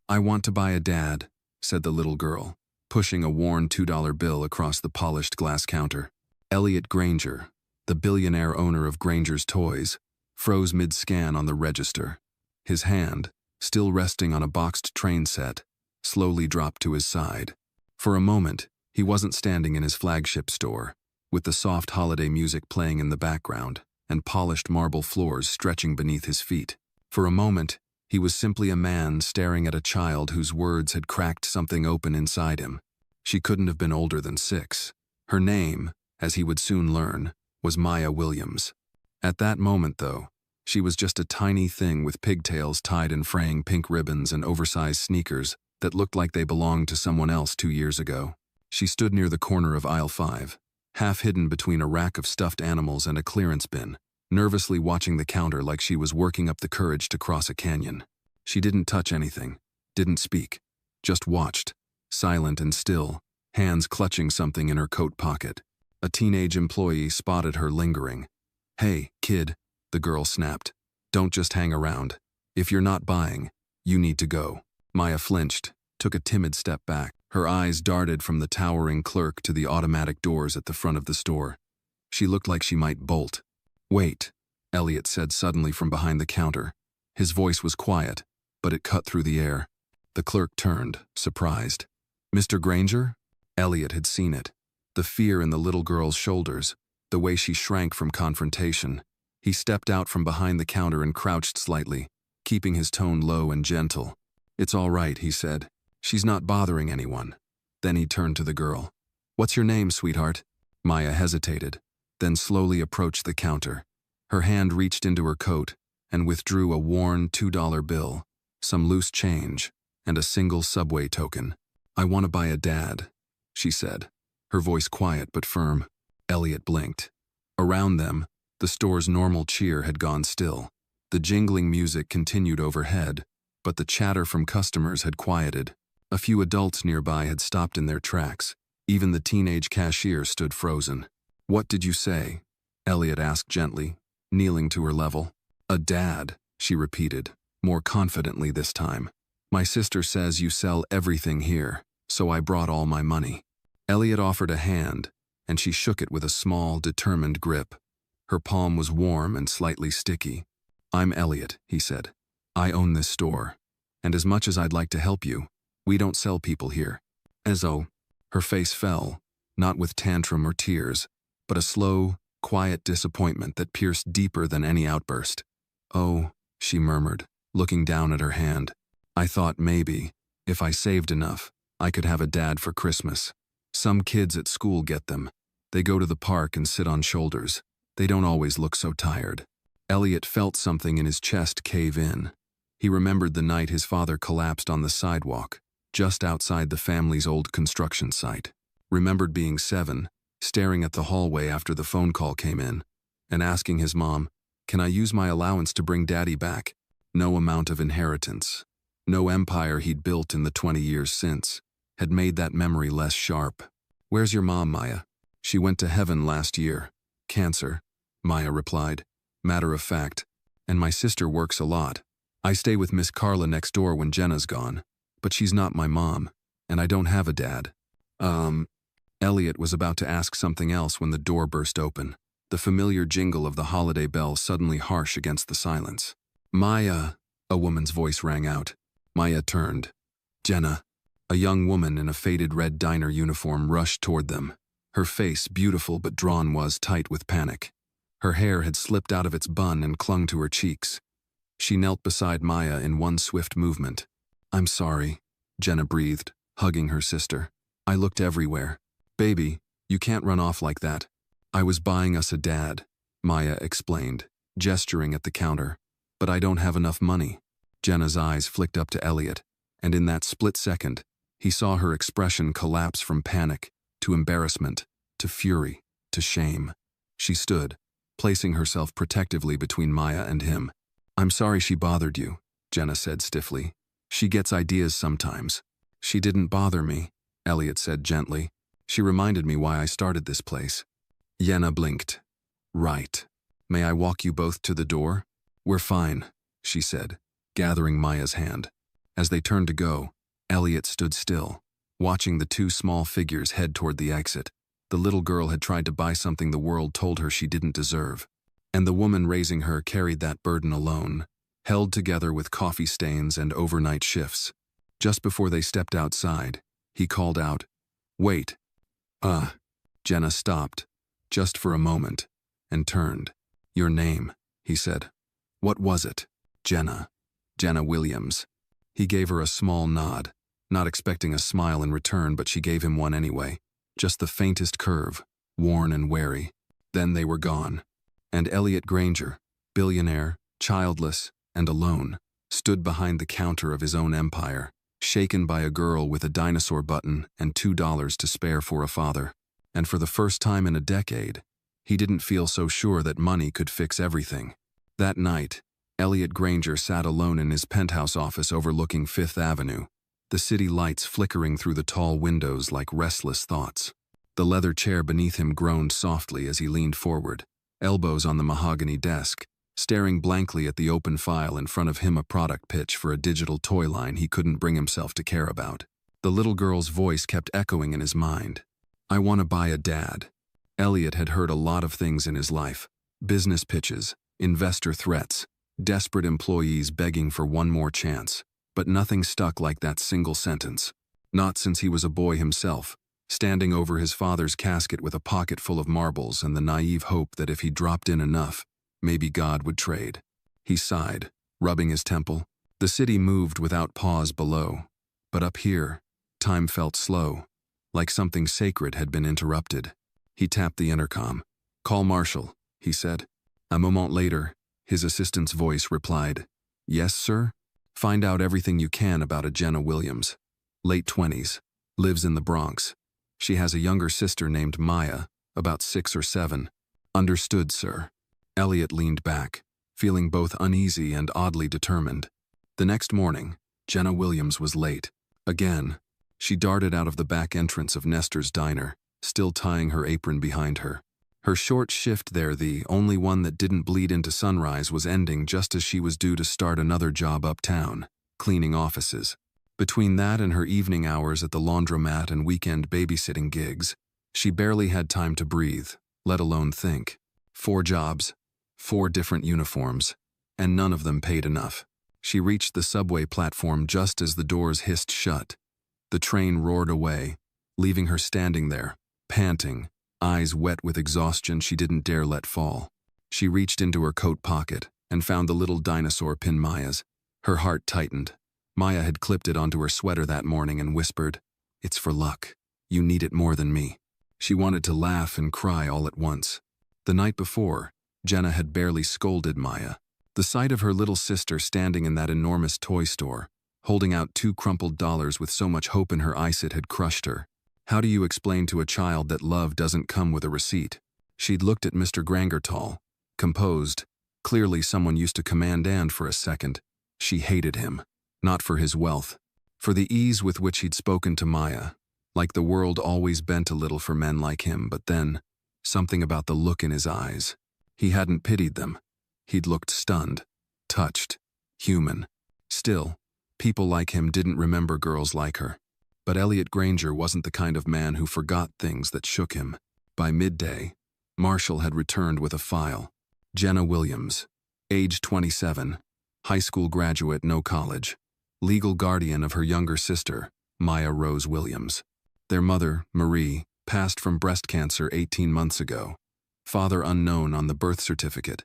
"I want to buy a dad," said the little girl, pushing a worn $2 bill across the polished glass counter. Elliot Granger, the billionaire owner of Granger's Toys, froze mid-scan on the register. His hand, still resting on a boxed train set, slowly dropped to his side. For a moment, he wasn't standing in his flagship store, with the soft holiday music playing in the background and polished marble floors stretching beneath his feet. For a moment, he was simply a man staring at a child whose words had cracked something open inside him. She couldn't have been older than 6. Her name, as he would soon learn, was Maya Williams. At that moment, though, she was just a tiny thing with pigtails tied in fraying pink ribbons and oversized sneakers that looked like they belonged to someone else 2 years ago. She stood near the corner of aisle 5, half hidden between a rack of stuffed animals and a clearance bin, nervously watching the counter like she was working up the courage to cross a canyon. She didn't touch anything, didn't speak, just watched, silent and still, hands clutching something in her coat pocket. A teenage employee spotted her lingering. "Hey, kid," the girl snapped. "Don't just hang around. If you're not buying, you need to go." Maya flinched, took a timid step back. Her eyes darted from the towering clerk to the automatic doors at the front of the store. She looked like she might bolt. "Wait," Elliot said suddenly from behind the counter. His voice was quiet, but it cut through the air. The clerk turned, surprised. "Mr. Granger?" Elliot had seen it. The fear in the little girl's shoulders, the way she shrank from confrontation. He stepped out from behind the counter and crouched slightly, keeping his tone low and gentle. "It's all right," he said. "She's not bothering anyone." Then he turned to the girl. "What's your name, sweetheart?" Maya hesitated, then slowly approached the counter. Her hand reached into her coat and withdrew a worn $2 bill, some loose change, and a single subway token. "I want to buy a dad," she said, her voice quiet but firm. Elliot blinked. Around them, the store's normal cheer had gone still. The jingling music continued overhead, but the chatter from customers had quieted. A few adults nearby had stopped in their tracks. Even the teenage cashier stood frozen. "What did you say?" Elliot asked gently, kneeling to her level. "A dad," she repeated, more confidently this time. "My sister says you sell everything here, so I brought all my money." Elliot offered a hand, and she shook it with a small, determined grip. Her palm was warm and slightly sticky. "I'm Elliot," he said. "I own this store, and as much as I'd like to help you, we don't sell people here." Ezzo. Her face fell, not with tantrum or tears, but a slow, quiet disappointment that pierced deeper than any outburst. "Oh," she murmured, looking down at her hand. "I thought maybe, if I saved enough, I could have a dad for Christmas. Some kids at school get them. They go to the park and sit on shoulders. They don't always look so tired." Elliot felt something in his chest cave in. He remembered the night his father collapsed on the sidewalk, just outside the family's old construction site. Remembered being 7, staring at the hallway after the phone call came in, and asking his mom, "Can I use my allowance to bring Daddy back?" No amount of inheritance, no empire he'd built in the 20 years since, had made that memory less sharp. "Where's your mom, Maya?" "She went to heaven last year. Cancer," Maya replied, matter of fact. "And my sister works a lot. I stay with Miss Carla next door when Jenna's gone, but she's not my mom, and I don't have a dad." Elliot was about to ask something else when the door burst open, the familiar jingle of the holiday bell suddenly harsh against the silence. "Maya," a woman's voice rang out. Maya turned. "Jenna." A young woman in a faded red diner uniform rushed toward them. Her face, beautiful but drawn, was tight with panic. Her hair had slipped out of its bun and clung to her cheeks. She knelt beside Maya in one swift movement. "I'm sorry," Jenna breathed, hugging her sister. "I looked everywhere. Baby, you can't run off like that. I was buying us a dad," Maya explained, gesturing at the counter. "But I don't have enough money." Jenna's eyes flicked up to Elliot, and in that split second, he saw her expression collapse from panic to embarrassment to fury to shame. She stood, placing herself protectively between Maya and him. "I'm sorry she bothered you," Jenna said stiffly. "She gets ideas sometimes." "She didn't bother me," Elliot said gently. "She reminded me why I started this place." Jenna blinked. "Right. May I walk you both to the door?" "We're fine," she said, gathering Maya's hand. As they turned to go, Elliot stood still, watching the two small figures head toward the exit. The little girl had tried to buy something the world told her she didn't deserve, and the woman raising her carried that burden alone, held together with coffee stains and overnight shifts. Just before they stepped outside, he called out, "Wait." Jenna stopped, just for a moment, and turned. "Your name," he said. "What was it?" "Jenna. Jenna Williams." He gave her a small nod, not expecting a smile in return, but she gave him one anyway. Just the faintest curve, worn and wary. Then they were gone. And Elliot Granger, billionaire, childless, and alone, stood behind the counter of his own empire, shaken by a girl with a dinosaur button and $2 to spare for a father. And for the first time in a decade, he didn't feel so sure that money could fix everything. That night, Elliot Granger sat alone in his penthouse office overlooking Fifth Avenue, the city lights flickering through the tall windows like restless thoughts. The leather chair beneath him groaned softly as he leaned forward, elbows on the mahogany desk, staring blankly at the open file in front of him, a product pitch for a digital toy line he couldn't bring himself to care about. The little girl's voice kept echoing in his mind. "I want to buy a dad." Elliot had heard a lot of things in his life: business pitches, investor threats, desperate employees begging for one more chance. But nothing stuck like that single sentence. Not since he was a boy himself, standing over his father's casket with a pocket full of marbles and the naive hope that if he dropped in enough, maybe God would trade. He sighed, rubbing his temple. The city moved without pause below. But up here, time felt slow, like something sacred had been interrupted. He tapped the intercom. "Call Marshall," he said. A moment later, his assistant's voice replied, "Yes, sir? Find out everything you can about a Jenna Williams. Late 20s, lives in the Bronx. She has a younger sister named Maya, about 6 or 7. Understood, sir." Elliot leaned back, feeling both uneasy and oddly determined. The next morning, Jenna Williams was late. Again, she darted out of the back entrance of Nestor's diner, still tying her apron behind her. Her short shift there, the only one that didn't bleed into sunrise, was ending just as she was due to start another job uptown, cleaning offices. Between that and her evening hours at the laundromat and weekend babysitting gigs, she barely had time to breathe, let alone think. 4 jobs, 4 different uniforms, and none of them paid enough. She reached the subway platform just as the doors hissed shut. The train roared away, leaving her standing there, panting, eyes wet with exhaustion she didn't dare let fall. She reached into her coat pocket and found the little dinosaur pin Maya's. Her heart tightened. Maya had clipped it onto her sweater that morning and whispered, "It's for luck. You need it more than me." She wanted to laugh and cry all at once. The night before, Jenna had barely scolded Maya. The sight of her little sister standing in that enormous toy store, holding out 2 crumpled dollars with so much hope in her eyes, it had crushed her. How do you explain to a child that love doesn't come with a receipt? She'd looked at Mr. Grangertall, composed, clearly someone used to command, and for a second, she hated him. Not for his wealth, for the ease with which he'd spoken to Maya, like the world always bent a little for men like him, but then, something about the look in his eyes. He hadn't pitied them. He'd looked stunned, touched, human. Still, people like him didn't remember girls like her. But Elliot Granger wasn't the kind of man who forgot things that shook him. By midday, Marshall had returned with a file. Jenna Williams, age 27, high school graduate, no college, legal guardian of her younger sister, Maya Rose Williams. Their mother, Marie, passed from breast cancer 18 months ago. Father unknown on the birth certificate.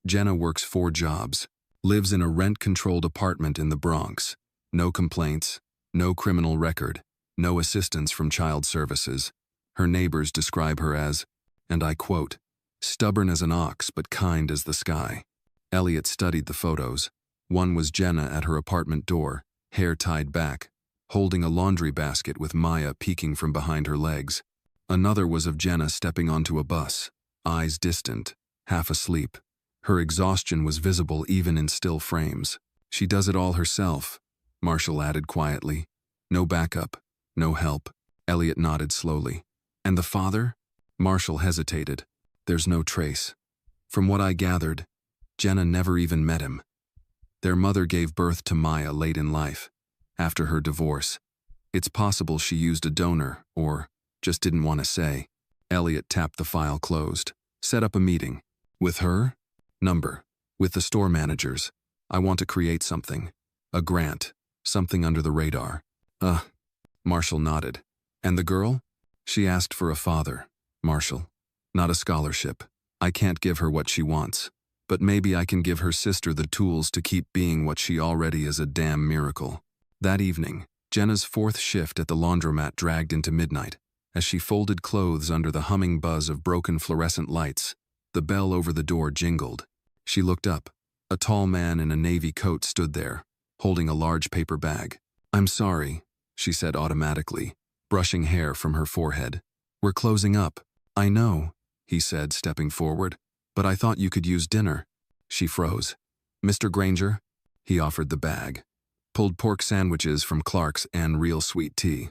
Jenna works 4 jobs, lives in a rent-controlled apartment in the Bronx. No complaints, no criminal record, no assistance from child services. Her neighbors describe her as, and I quote, "stubborn as an ox but kind as the sky." Elliot studied the photos. One was Jenna at her apartment door, hair tied back, holding a laundry basket with Maya peeking from behind her legs. Another was of Jenna stepping onto a bus, eyes distant, half asleep. Her exhaustion was visible even in still frames. "She does it all herself," Marshall added quietly. "No backup, no help." Elliot nodded slowly. "And the father?" Marshall hesitated. "There's no trace. From what I gathered, Jenna never even met him. Their mother gave birth to Maya late in life. after her divorce. It's possible she used a donor, or just didn't want to say. Elliot tapped the file closed. Set up a meeting. With her? Number. With the store managers. I want to create something. A grant. Something under the radar. Marshall nodded. And the girl? She asked for a father, Marshall. Not a scholarship. I can't give her what she wants. But maybe I can give her sister the tools to keep being what she already is, a damn miracle. That evening, Jenna's fourth shift at the laundromat dragged into midnight. As she folded clothes under the humming buzz of broken fluorescent lights, the bell over the door jingled. She looked up. A tall man in a navy coat stood there, holding a large paper bag. I'm sorry, she said automatically, brushing hair from her forehead. We're closing up. I know, he said, stepping forward. But I thought you could use dinner. She froze. Mr. Granger? He offered the bag. Pulled pork sandwiches from Clark's and real sweet tea.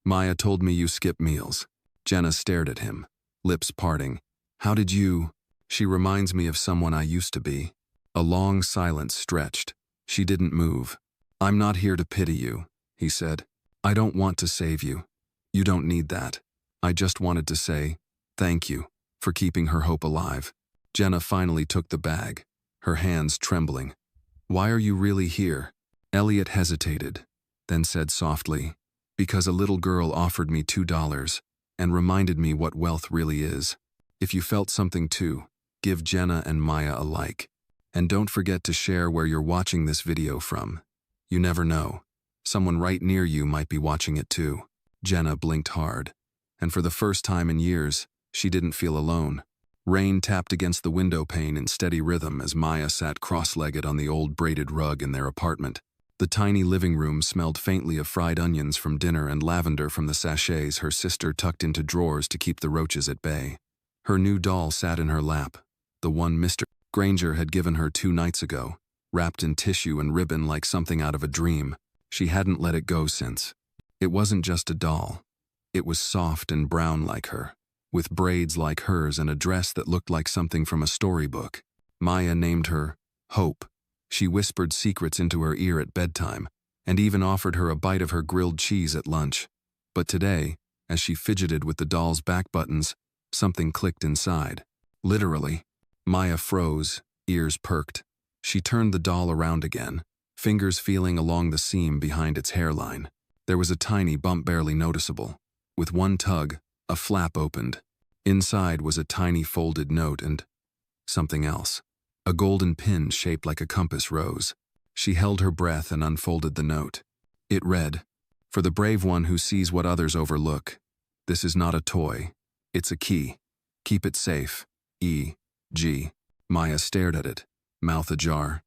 Maya told me you skip meals. Jenna stared at him, lips parting. How did you? She reminds me of someone I used to be. A long silence stretched. She didn't move. I'm not here to pity you, he said. I don't want to save you. You don't need that. I just wanted to say, thank you, for keeping her hope alive. Jenna finally took the bag, her hands trembling. Why are you really here? Elliot hesitated, then said softly, because a little girl offered me $2 and reminded me what wealth really is. If you felt something too, give Jenna and Maya a like. And don't forget to share where you're watching this video from. You never know. Someone right near you might be watching it too. Jenna blinked hard, and for the first time in years, she didn't feel alone. Rain tapped against the window pane in steady rhythm as Maya sat cross-legged on the old braided rug in their apartment. The tiny living room smelled faintly of fried onions from dinner and lavender from the sachets her sister tucked into drawers to keep the roaches at bay. Her new doll sat in her lap, the one Mr. Granger had given her 2 nights ago, wrapped in tissue and ribbon like something out of a dream. She hadn't let it go since. It wasn't just a doll. It was soft and brown like her, with braids like hers and a dress that looked like something from a storybook. Maya named her Hope. She whispered secrets into her ear at bedtime, and even offered her a bite of her grilled cheese at lunch. But today, as she fidgeted with the doll's back buttons, something clicked inside. Literally. Maya froze, ears perked. She turned the doll around again, fingers feeling along the seam behind its hairline. There was a tiny bump barely noticeable. With one tug, a flap opened. Inside was a tiny folded note and something else. A golden pin shaped like a compass rose. She held her breath and unfolded the note. It read, "For the brave one who sees what others overlook. This is not a toy. It's a key. Keep it safe. E.G." Maya stared at it, mouth ajar.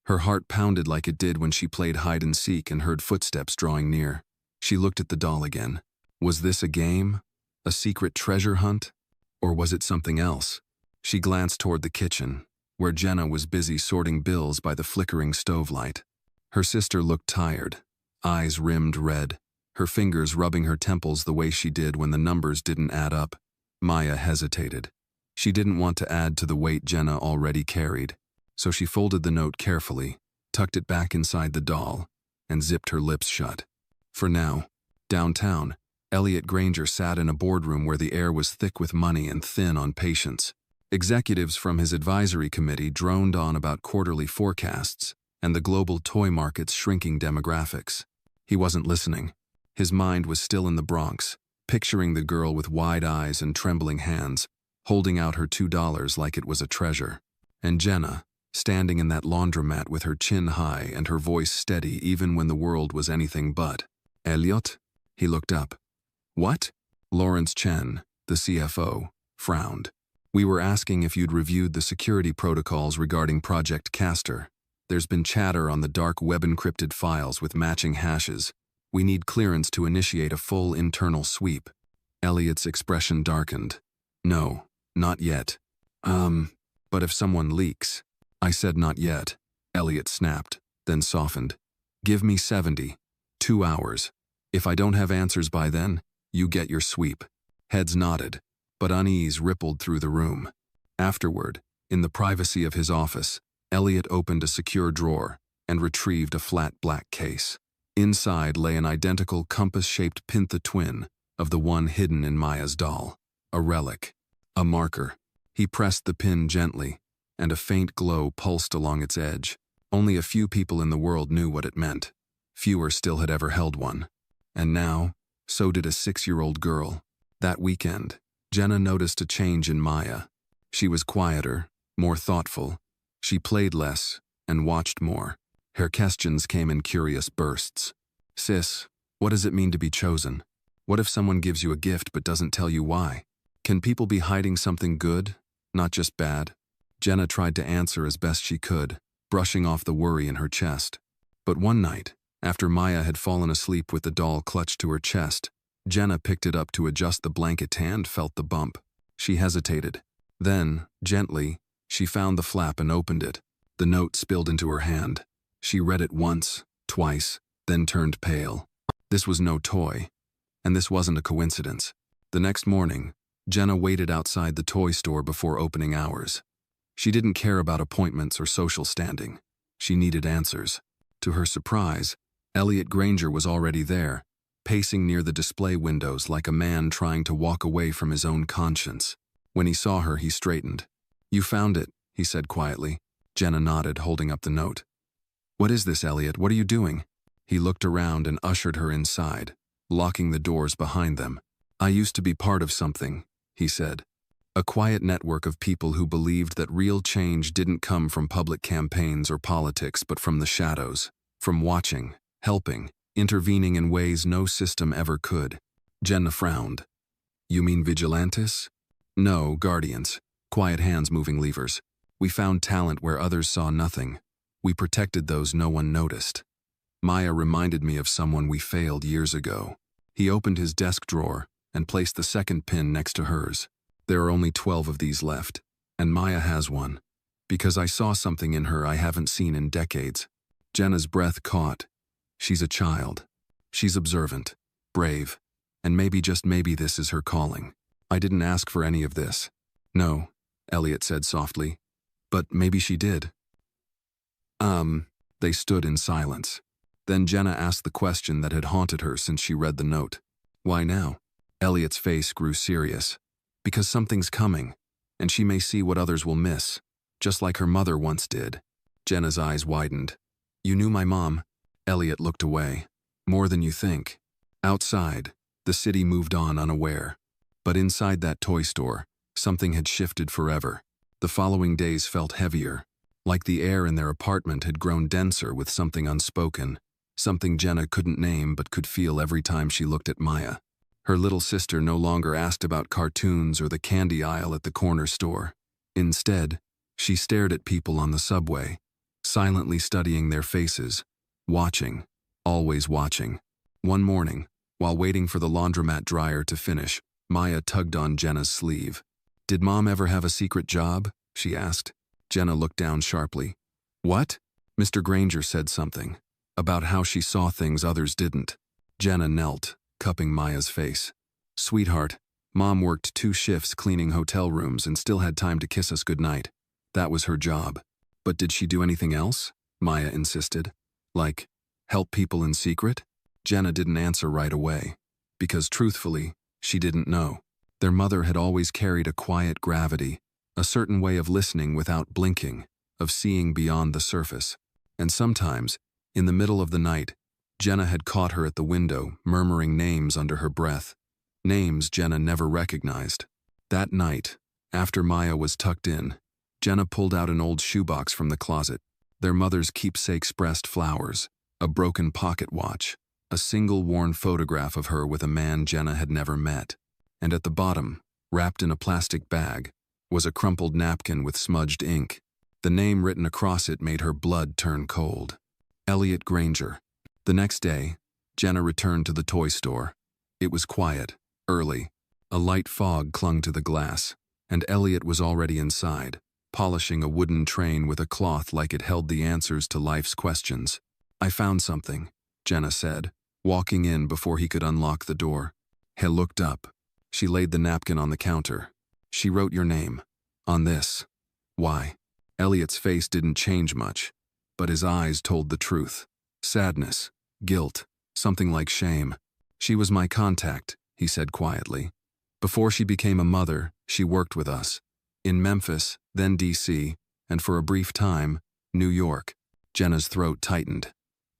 Her heart pounded like it did when she played hide and seek and heard footsteps drawing near. She looked at the doll again. Was this a game? A secret treasure hunt? Or was it something else? She glanced toward the kitchen, where Jenna was busy sorting bills by the flickering stove light. Her sister looked tired, eyes rimmed red, her fingers rubbing her temples the way she did when the numbers didn't add up. Maya hesitated. She didn't want to add to the weight Jenna already carried, so she folded the note carefully, tucked it back inside the doll, and zipped her lips shut. For now, downtown, Elliot Granger sat in a boardroom where the air was thick with money and thin on patience. Executives from his advisory committee droned on about quarterly forecasts and the global toy market's shrinking demographics. He wasn't listening. His mind was still in the Bronx, picturing the girl with wide eyes and trembling hands, holding out her $2 like it was a treasure. And Jenna, standing in that laundromat with her chin high and her voice steady even when the world was anything but. Elliot? He looked up. What? Lawrence Chen, the CFO, frowned. We were asking if you'd reviewed the security protocols regarding Project Castor. There's been chatter on the dark web encrypted files with matching hashes. We need clearance to initiate a full internal sweep. Elliot's expression darkened. No, not yet. But if someone leaks. I said not yet. Elliot snapped, then softened. Give me 2 hours. If I don't have answers by then, you get your sweep. Heads nodded, but unease rippled through the room. Afterward, in the privacy of his office, Elliot opened a secure drawer and retrieved a flat black case. Inside lay an identical compass-shaped pintha twin of the one hidden in Maya's doll. A relic. A marker. He pressed the pin gently, and a faint glow pulsed along its edge. Only a few people in the world knew what it meant. Fewer still had ever held one. And now, so did a 6-year-old girl. That weekend, Jenna noticed a change in Maya. She was quieter, more thoughtful. She played less and watched more. Her questions came in curious bursts. "Sis, what does it mean to be chosen? What if someone gives you a gift but doesn't tell you why? Can people be hiding something good, not just bad?" Jenna tried to answer as best she could, brushing off the worry in her chest. But one night, after Maya had fallen asleep with the doll clutched to her chest, Jenna picked it up to adjust the blanket and felt the bump. She hesitated. Then, gently, she found the flap and opened it. The note spilled into her hand. She read it once, twice, then turned pale. This was no toy, and this wasn't a coincidence. The next morning, Jenna waited outside the toy store before opening hours. She didn't care about appointments or social standing. She needed answers. To her surprise, Elliot Granger was already there, pacing near the display windows like a man trying to walk away from his own conscience. When he saw her, he straightened. "You found it," he said quietly. Jenna nodded, holding up the note. "What is this, Elliot? What are you doing?" He looked around and ushered her inside, locking the doors behind them. "I used to be part of something," he said. A quiet network of people who believed that real change didn't come from public campaigns or politics but from the shadows, from watching, helping, intervening in ways no system ever could. Jenna frowned. "You mean vigilantes?" "No, guardians. Quiet hands moving levers. We found talent where others saw nothing. We protected those no one noticed." Maya reminded me of someone we failed years ago. He opened his desk drawer and placed the second pin next to hers. "There are only 12 of these left, and Maya has one, because I saw something in her I haven't seen in decades." Jenna's breath caught. She's a child. She's observant, brave, and maybe, just maybe, this is her calling. "I didn't ask for any of this." "No," Elliot said softly. "But maybe she did." They stood in silence. Then Jenna asked the question that had haunted her since she read the note. "Why now?" Elliot's face grew serious. "Because something's coming, and she may see what others will miss, just like her mother once did." Jenna's eyes widened. "You knew my mom?" Elliot looked away. "More than you think." Outside, the city moved on unaware. But inside that toy store, something had shifted forever. The following days felt heavier, like the air in their apartment had grown denser with something unspoken, something Jenna couldn't name but could feel every time she looked at Maya. Her little sister no longer asked about cartoons or the candy aisle at the corner store. Instead, she stared at people on the subway, silently studying their faces, watching, always watching. One morning, while waiting for the laundromat dryer to finish, Maya tugged on Jenna's sleeve. "Did Mom ever have a secret job?" she asked. Jenna looked down sharply. "What?" Mr. Granger said something, about how she saw things others didn't. Jenna knelt, cupping Maya's face. "Sweetheart, Mom worked 2 shifts cleaning hotel rooms and still had time to kiss us goodnight. That was her job. But did she do anything else?" Maya insisted. "Like, help people in secret?" Jenna didn't answer right away, because truthfully, she didn't know. Their mother had always carried a quiet gravity, a certain way of listening without blinking, of seeing beyond the surface. And sometimes, in the middle of the night, Jenna had caught her at the window, murmuring names under her breath. Names Jenna never recognized. That night, after Maya was tucked in, Jenna pulled out an old shoebox from the closet. Their mother's keepsakes, pressed flowers, a broken pocket watch, a single worn photograph of her with a man Jenna had never met. And at the bottom, wrapped in a plastic bag, was a crumpled napkin with smudged ink. The name written across it made her blood turn cold. Elliot Granger. The next day, Jenna returned to the toy store. It was quiet, early. A light fog clung to the glass, and Elliot was already inside, polishing a wooden train with a cloth like it held the answers to life's questions. "I found something," Jenna said, walking in before he could unlock the door. He looked up. She laid the napkin on the counter. "She wrote your name. On this." "Why?" Elliot's face didn't change much, but his eyes told the truth. Sadness, guilt, something like shame. She was my contact, he said quietly. Before she became a mother, she worked with us. In Memphis, then DC, and for a brief time, New York. Jenna's throat tightened.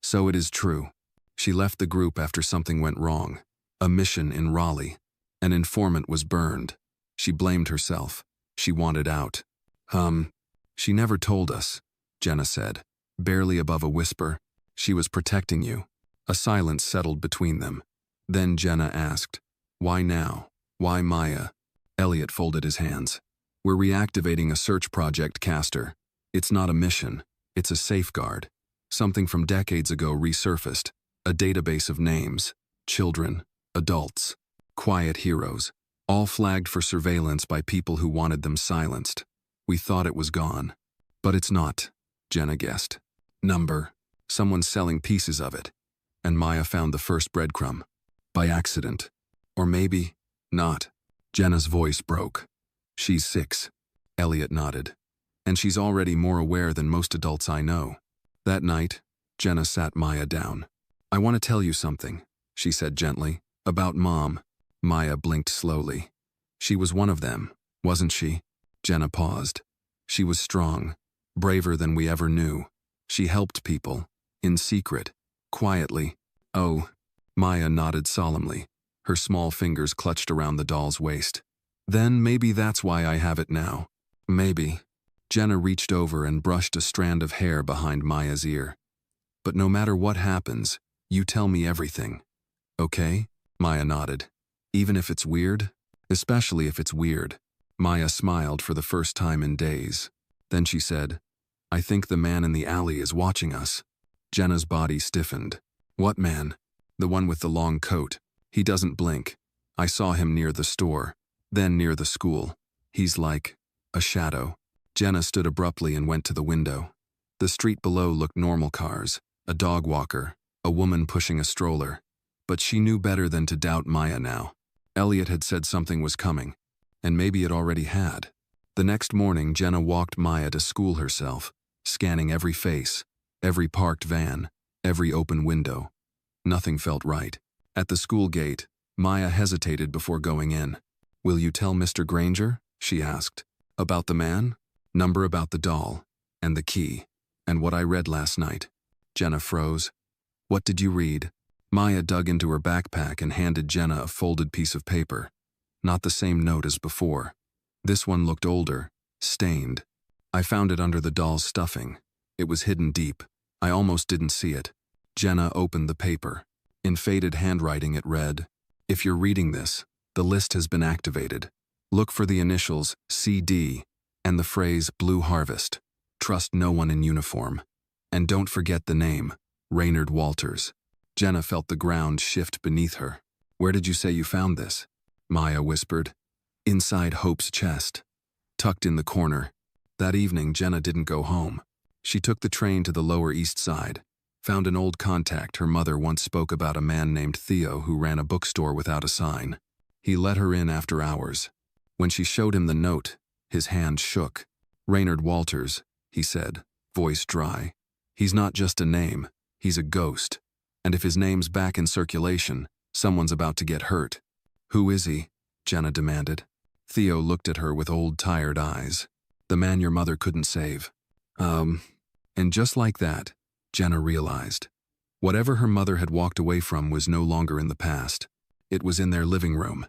So it is true. She left the group after something went wrong. A mission in Raleigh. An informant was burned. She blamed herself. She wanted out. She never told us, Jenna said, barely above a whisper. She was protecting you. A silence settled between them. Then Jenna asked, "Why now? Why Maya?" Elliot folded his hands. "We're reactivating a search project, Castor. It's not a mission. It's a safeguard. Something from decades ago resurfaced. A database of names. Children. Adults. Quiet heroes. All flagged for surveillance by people who wanted them silenced. We thought it was gone. But it's not," Jenna guessed. "Number. Someone's selling pieces of it." And Maya found the first breadcrumb. By accident. Or maybe not. Jenna's voice broke. "She's 6. Elliot nodded. "And she's already more aware than most adults I know." That night, Jenna sat Maya down. "I want to tell you something," she said gently. "About Mom." Maya blinked slowly. "She was one of them, wasn't she?" Jenna paused. "She was strong, braver than we ever knew. She helped people, in secret, quietly." "Oh." Maya nodded solemnly. Her small fingers clutched around the doll's waist. "Then maybe that's why I have it now. Maybe." Jenna reached over and brushed a strand of hair behind Maya's ear. "But no matter what happens, you tell me everything. Okay?" Maya nodded. "Even if it's weird?" "Especially if it's weird." Maya smiled for the first time in days. Then she said, "I think the man in the alley is watching us." Jenna's body stiffened. "What man?" "The one with the long coat. He doesn't blink. I saw him near the store, then near the school. He's like a shadow." Jenna stood abruptly and went to the window. The street below looked normal: cars, a dog walker, a woman pushing a stroller. But she knew better than to doubt Maya now. Elliot had said something was coming, and maybe it already had. The next morning, Jenna walked Maya to school herself, scanning every face, every parked van, every open window. Nothing felt right. At the school gate, Maya hesitated before going in. "Will you tell Mr. Granger?" she asked. "About the man? Number about the doll, and the key, and what I read last night." Jenna froze. "What did you read?" Maya dug into her backpack and handed Jenna a folded piece of paper. Not the same note as before. This one looked older, stained. "I found it under the doll's stuffing. It was hidden deep. I almost didn't see it." Jenna opened the paper. In faded handwriting it read, "If you're reading this, the list has been activated. Look for the initials CD and the phrase Blue Harvest. Trust no one in uniform. And don't forget the name, Raynard Walters." Jenna felt the ground shift beneath her. "Where did you say you found this?" Maya whispered. "Inside Hope's chest, tucked in the corner." That evening, Jenna didn't go home. She took the train to the Lower East Side, found an old contact her mother once spoke about, a man named Theo who ran a bookstore without a sign. He let her in after hours. When she showed him the note, his hand shook. "Raynard Walters," he said, voice dry. "He's not just a name, he's a ghost. And if his name's back in circulation, someone's about to get hurt." "Who is he?" Jenna demanded. Theo looked at her with old, tired eyes. "The man your mother couldn't save." And just like that, Jenna realized. Whatever her mother had walked away from was no longer in the past. It was in their living room,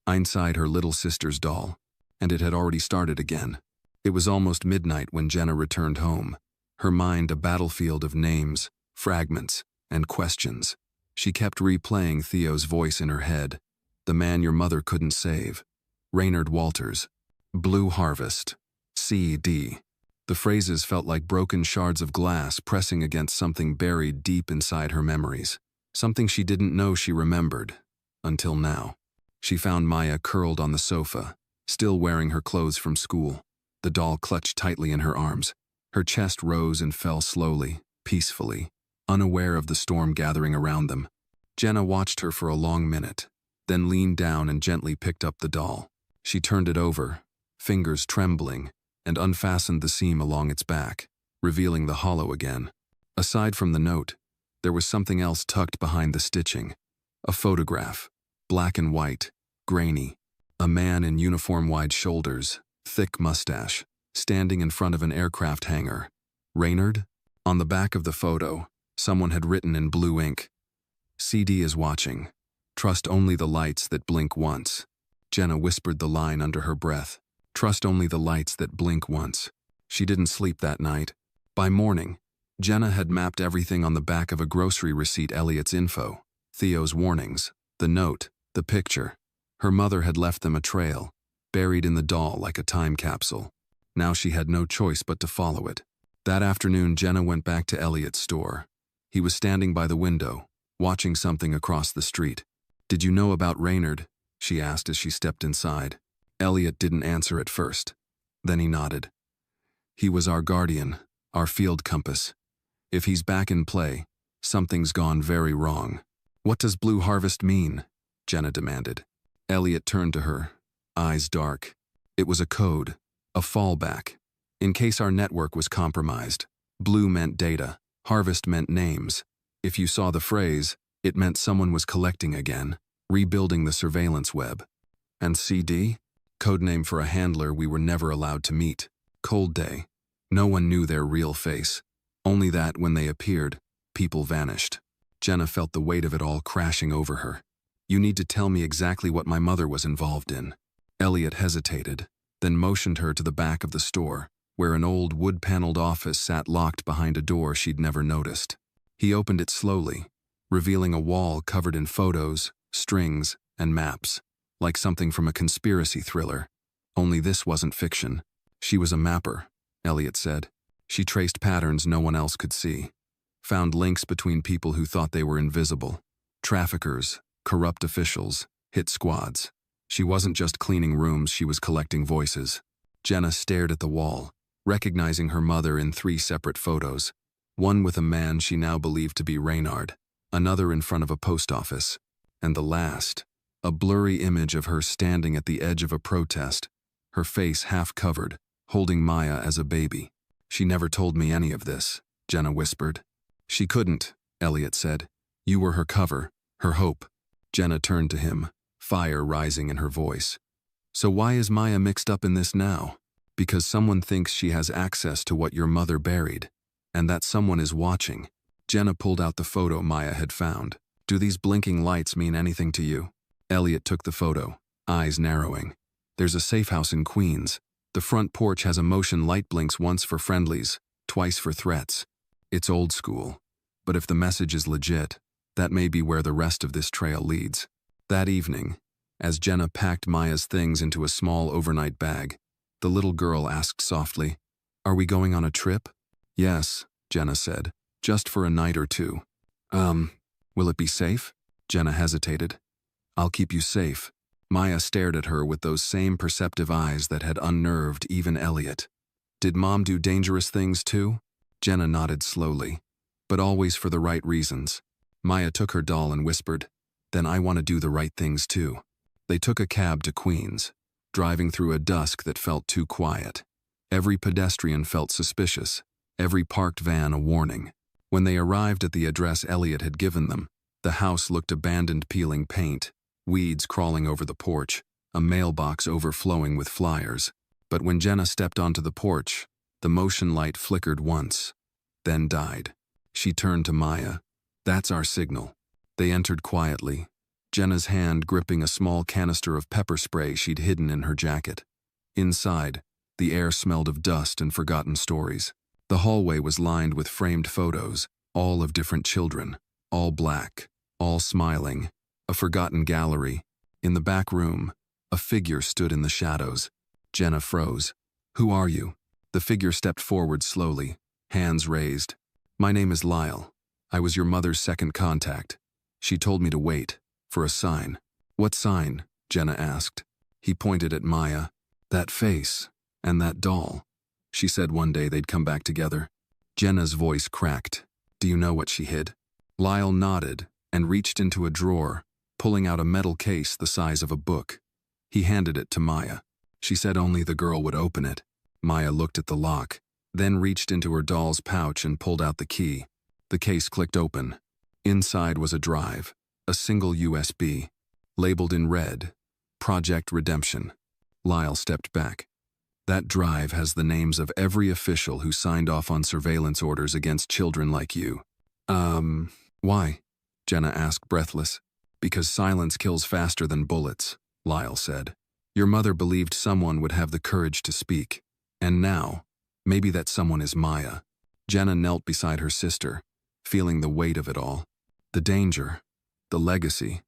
inside her little sister's doll, and it had already started again. It was almost midnight when Jenna returned home, her mind a battlefield of names, fragments, and questions. She kept replaying Theo's voice in her head. The man your mother couldn't save. Raynard Walters. Blue Harvest. CD. The phrases felt like broken shards of glass pressing against something buried deep inside her memories. Something she didn't know she remembered. Until now. She found Maya curled on the sofa, still wearing her clothes from school. The doll clutched tightly in her arms. Her chest rose and fell slowly, peacefully, unaware of the storm gathering around them. Jenna watched her for a long minute, then leaned down and gently picked up the doll. She turned it over, fingers trembling, and unfastened the seam along its back, revealing the hollow again. Aside from the note, There was something else tucked behind the stitching. A photograph, black and white, grainy. A man in uniform-wide shoulders, thick mustache, standing in front of an aircraft hangar. Raynard? On the back of the photo, someone had written in blue ink, "CD is watching. Trust only the lights that blink once." Jenna whispered the line under her breath. Trust only the lights that blink once. She didn't sleep that night. By morning, Jenna had mapped everything on the back of a grocery receipt: Elliot's info, Theo's warnings, the note, the picture. Her mother had left them a trail, buried in the doll like a time capsule. Now she had no choice but to follow it. That afternoon, Jenna went back to Elliot's store. He was standing by the window, watching something across the street. "Did you know about Raynard?" she asked as she stepped inside. Elliot didn't answer at first. Then he nodded. "He was our guardian, our field compass. If he's back in play, something's gone very wrong." "What does Blue Harvest mean?" Jenna demanded. Elliot turned to her, eyes dark. "It was a code, a fallback. In case our network was compromised. Blue meant data, Harvest meant names. If you saw the phrase, it meant someone was collecting again, rebuilding the surveillance web. And CD? Codename for a handler we were never allowed to meet. Cold Day. No one knew their real face. Only that when they appeared, people vanished." Jenna felt the weight of it all crashing over her. "You need to tell me exactly what my mother was involved in." Elliot hesitated, then motioned her to the back of the store, where an old wood-paneled office sat locked behind a door she'd never noticed. He opened it slowly, revealing a wall covered in photos, strings, and maps, like something from a conspiracy thriller. Only this wasn't fiction. She was a mapper, Elliot said. She traced patterns no one else could see, found links between people who thought they were invisible. Traffickers, corrupt officials, hit squads. She wasn't just cleaning rooms, she was collecting voices. Jenna stared at the wall, recognizing her mother in 3 separate photos. One with a man she now believed to be Raynard, another in front of a post office, and the last, a blurry image of her standing at the edge of a protest, her face half covered, holding Maya as a baby. "She never told me any of this," Jenna whispered. "She couldn't," Elliot said. "You were her cover, her hope." Jenna turned to him, fire rising in her voice. "So why is Maya mixed up in this now?" "Because someone thinks she has access to what your mother buried, and that someone is watching." Jenna pulled out the photo Maya had found. "Do these blinking lights mean anything to you?" Elliot took the photo, eyes narrowing. "There's a safe house in Queens. The front porch has a motion light, blinks once for friendlies, twice for threats. It's old school, but if the message is legit, that may be where the rest of this trail leads." That evening, as Jenna packed Maya's things into a small overnight bag, the little girl asked softly, "Are we going on a trip?" "Yes," Jenna said, "just for a night or 2. Will it be safe?" Jenna hesitated. "I'll keep you safe." Maya stared at her with those same perceptive eyes that had unnerved even Elliot. "Did Mom do dangerous things too?" Jenna nodded slowly, but always for the right reasons. Maya took her doll and whispered, "Then I want to do the right things too." They took a cab to Queens, driving through a dusk that felt too quiet. Every pedestrian felt suspicious, every parked van a warning. When they arrived at the address Elliot had given them, the house looked abandoned, peeling paint, weeds crawling over the porch, a mailbox overflowing with flyers. But when Jenna stepped onto the porch, the motion light flickered once, then died. She turned to Maya. "That's our signal." They entered quietly, Jenna's hand gripping a small canister of pepper spray she'd hidden in her jacket. Inside, the air smelled of dust and forgotten stories. The hallway was lined with framed photos, all of different children, all black, all smiling. A forgotten gallery. In the back room, a figure stood in the shadows. Jenna froze. "Who are you?" The figure stepped forward slowly, hands raised. "My name is Lyle. I was your mother's second contact. She told me to wait, for a sign." "What sign?" Jenna asked. He pointed at Maya. "That face, and that doll. She said one day they'd come back together." Jenna's voice cracked. "Do you know what she hid?" Lyle nodded and reached into a drawer, pulling out a metal case the size of a book. He handed it to Maya. She said only the girl would open it. Maya looked at the lock, then reached into her doll's pouch and pulled out the key. The case clicked open, Inside was a drive, a single USB, labeled in red, Project Redemption. Lyle stepped back. That drive has the names of every official who signed off on surveillance orders against children like you. Why? Jenna asked, breathless. Because silence kills faster than bullets, Lyle said. Your mother believed someone would have the courage to speak. And now, maybe that someone is Maya. Jenna knelt beside her sister, feeling the weight of it all. The danger, the legacy,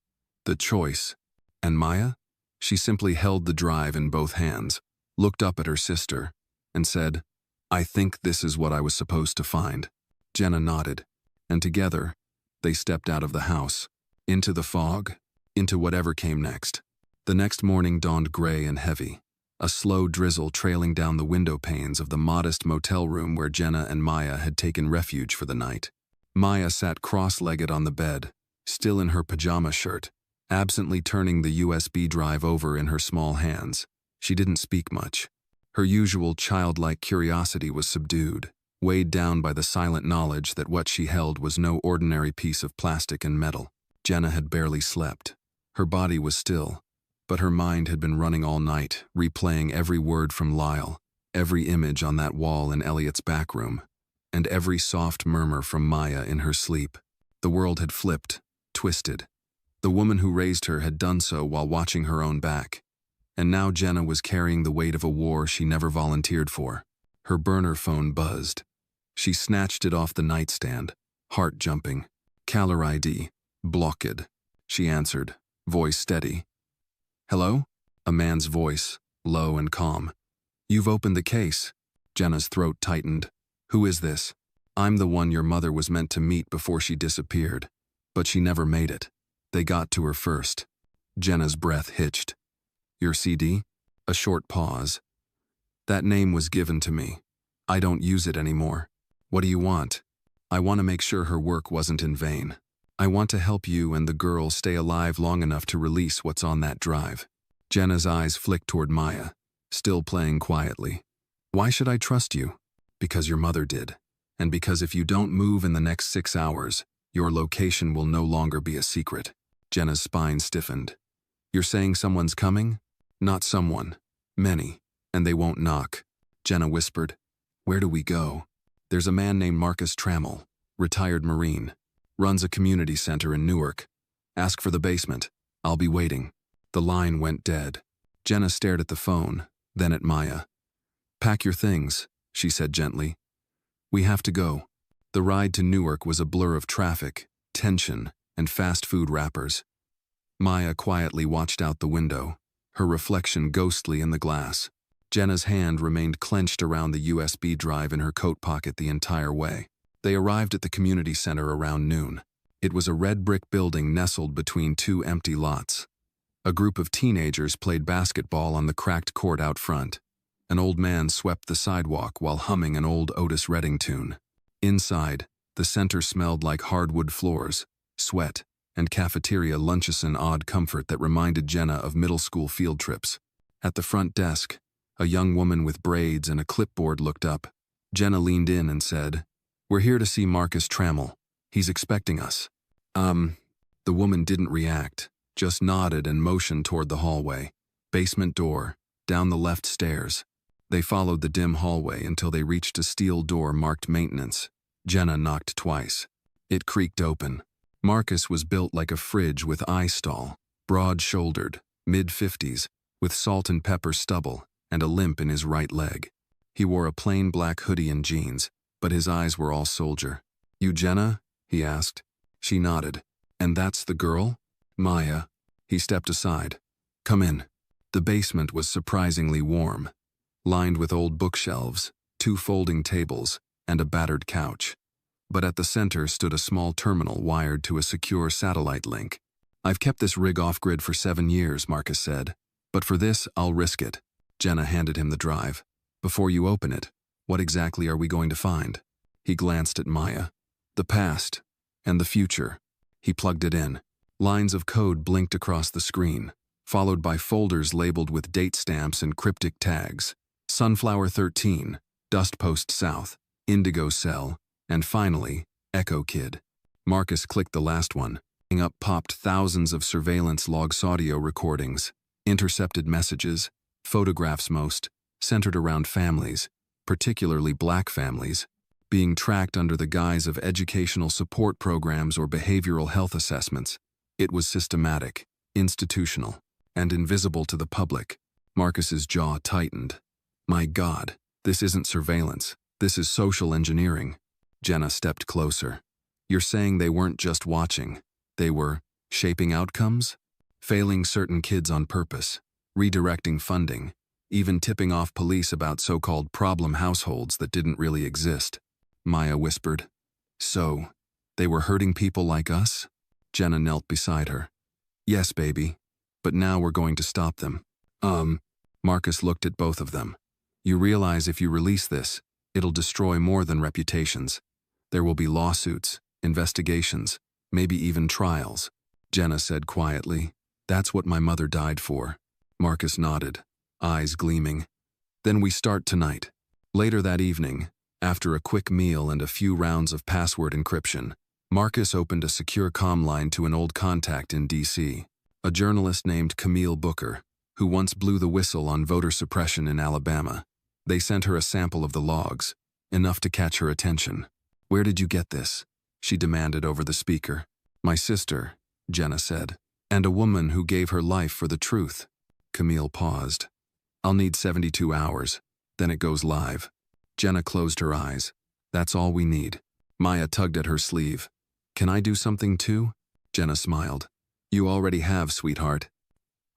the choice. And Maya? She simply held the drive in both hands, looked up at her sister, and said, I think this is what I was supposed to find. Jenna nodded, and together, they stepped out of the house, into the fog, into whatever came next. The next morning dawned gray and heavy, a slow drizzle trailing down the window panes of the modest motel room where Jenna and Maya had taken refuge for the night. Maya sat cross-legged on the bed, still in her pajama shirt, absently turning the USB drive over in her small hands. She didn't speak much. Her usual childlike curiosity was subdued, weighed down by the silent knowledge that what she held was no ordinary piece of plastic and metal. Jenna had barely slept. Her body was still, but her mind had been running all night, replaying every word from Lyle, every image on that wall in Elliot's back room, and every soft murmur from Maya in her sleep. The world had flipped, twisted. The woman who raised her had done so while watching her own back. And now Jenna was carrying the weight of a war she never volunteered for. Her burner phone buzzed. She snatched it off the nightstand, heart jumping. Caller ID. Blocked. She answered, voice steady. Hello? A man's voice, low and calm. You've opened the case. Jenna's throat tightened. Who is this? I'm the one your mother was meant to meet before she disappeared. But she never made it. They got to her first. Jenna's breath hitched. Your CD? A short pause. That name was given to me. I don't use it anymore. What do you want? I want to make sure her work wasn't in vain. I want to help you and the girl stay alive long enough to release what's on that drive. Jenna's eyes flicked toward Maya, still playing quietly. Why should I trust you? Because your mother did. And because if you don't move in the next 6 hours, your location will no longer be a secret. Jenna's spine stiffened. You're saying someone's coming? Not someone. Many. And they won't knock. Jenna whispered. Where do we go? There's a man named Marcus Trammell, retired Marine. Runs a community center in Newark. Ask for the basement. I'll be waiting. The line went dead. Jenna stared at the phone, then at Maya. Pack your things, she said gently. We have to go. The ride to Newark was a blur of traffic, tension, and fast food wrappers. Maya quietly watched out the window, her reflection ghostly in the glass. Jenna's hand remained clenched around the USB drive in her coat pocket the entire way. They arrived at the community center around noon. It was a red brick building nestled between two empty lots. A group of teenagers played basketball on the cracked court out front. An old man swept the sidewalk while humming an old Otis Redding tune. Inside, the center smelled like hardwood floors, sweat, and cafeteria lunches in odd comfort that reminded Jenna of middle school field trips. At the front desk, a young woman with braids and a clipboard looked up. Jenna leaned in and said, We're here to see Marcus Trammell. He's expecting us. The woman didn't react, just nodded and motioned toward the hallway. Basement door, down the left stairs. They followed the dim hallway until they reached a steel door marked maintenance. Jenna knocked twice. It creaked open. Marcus was built like a fridge with eye stall, broad-shouldered, mid-50s, with salt and pepper stubble and a limp in his right leg. He wore a plain black hoodie and jeans, but his eyes were all soldier. You Jenna? He asked. She nodded. And that's the girl? Maya. He stepped aside. Come in. The basement was surprisingly warm, lined with old bookshelves, 2 folding tables, and a battered couch. But at the center stood a small terminal wired to a secure satellite link. I've kept this rig off-grid for 7 years, Marcus said. But for this, I'll risk it. Jenna handed him the drive. Before you open it, what exactly are we going to find? He glanced at Maya. The past and the future. He plugged it in. Lines of code blinked across the screen, followed by folders labeled with date stamps and cryptic tags. Sunflower 13, Dust Post South, Indigo Cell, and finally, Echo Kid. Marcus clicked the last one. Up popped thousands of surveillance logs, audio recordings, intercepted messages, photographs, most centered around families, particularly black families, being tracked under the guise of educational support programs or behavioral health assessments. It was systematic, institutional, and invisible to the public. Marcus's jaw tightened. My God, this isn't surveillance. This is social engineering. Jenna stepped closer. You're saying they weren't just watching. They were shaping outcomes? Failing certain kids on purpose, redirecting funding, even tipping off police about so-called problem households that didn't really exist. Maya whispered. So, they were hurting people like us? Jenna knelt beside her. Yes, baby. But now we're going to stop them. Marcus looked at both of them. You realize if you release this, it'll destroy more than reputations. There will be lawsuits, investigations, maybe even trials. Jenna said quietly. That's what my mother died for. Marcus nodded, eyes gleaming. Then we start tonight. Later that evening, after a quick meal and a few rounds of password encryption, Marcus opened a secure comm line to an old contact in D.C., a journalist named Camille Booker, who once blew the whistle on voter suppression in Alabama. They sent her a sample of the logs, enough to catch her attention. Where did you get this? She demanded over the speaker. My sister, Jenna said, and a woman who gave her life for the truth. Camille paused. I'll need 72 hours, then it goes live. Jenna closed her eyes. That's all we need. Maya tugged at her sleeve. Can I do something too? Jenna smiled. You already have, sweetheart.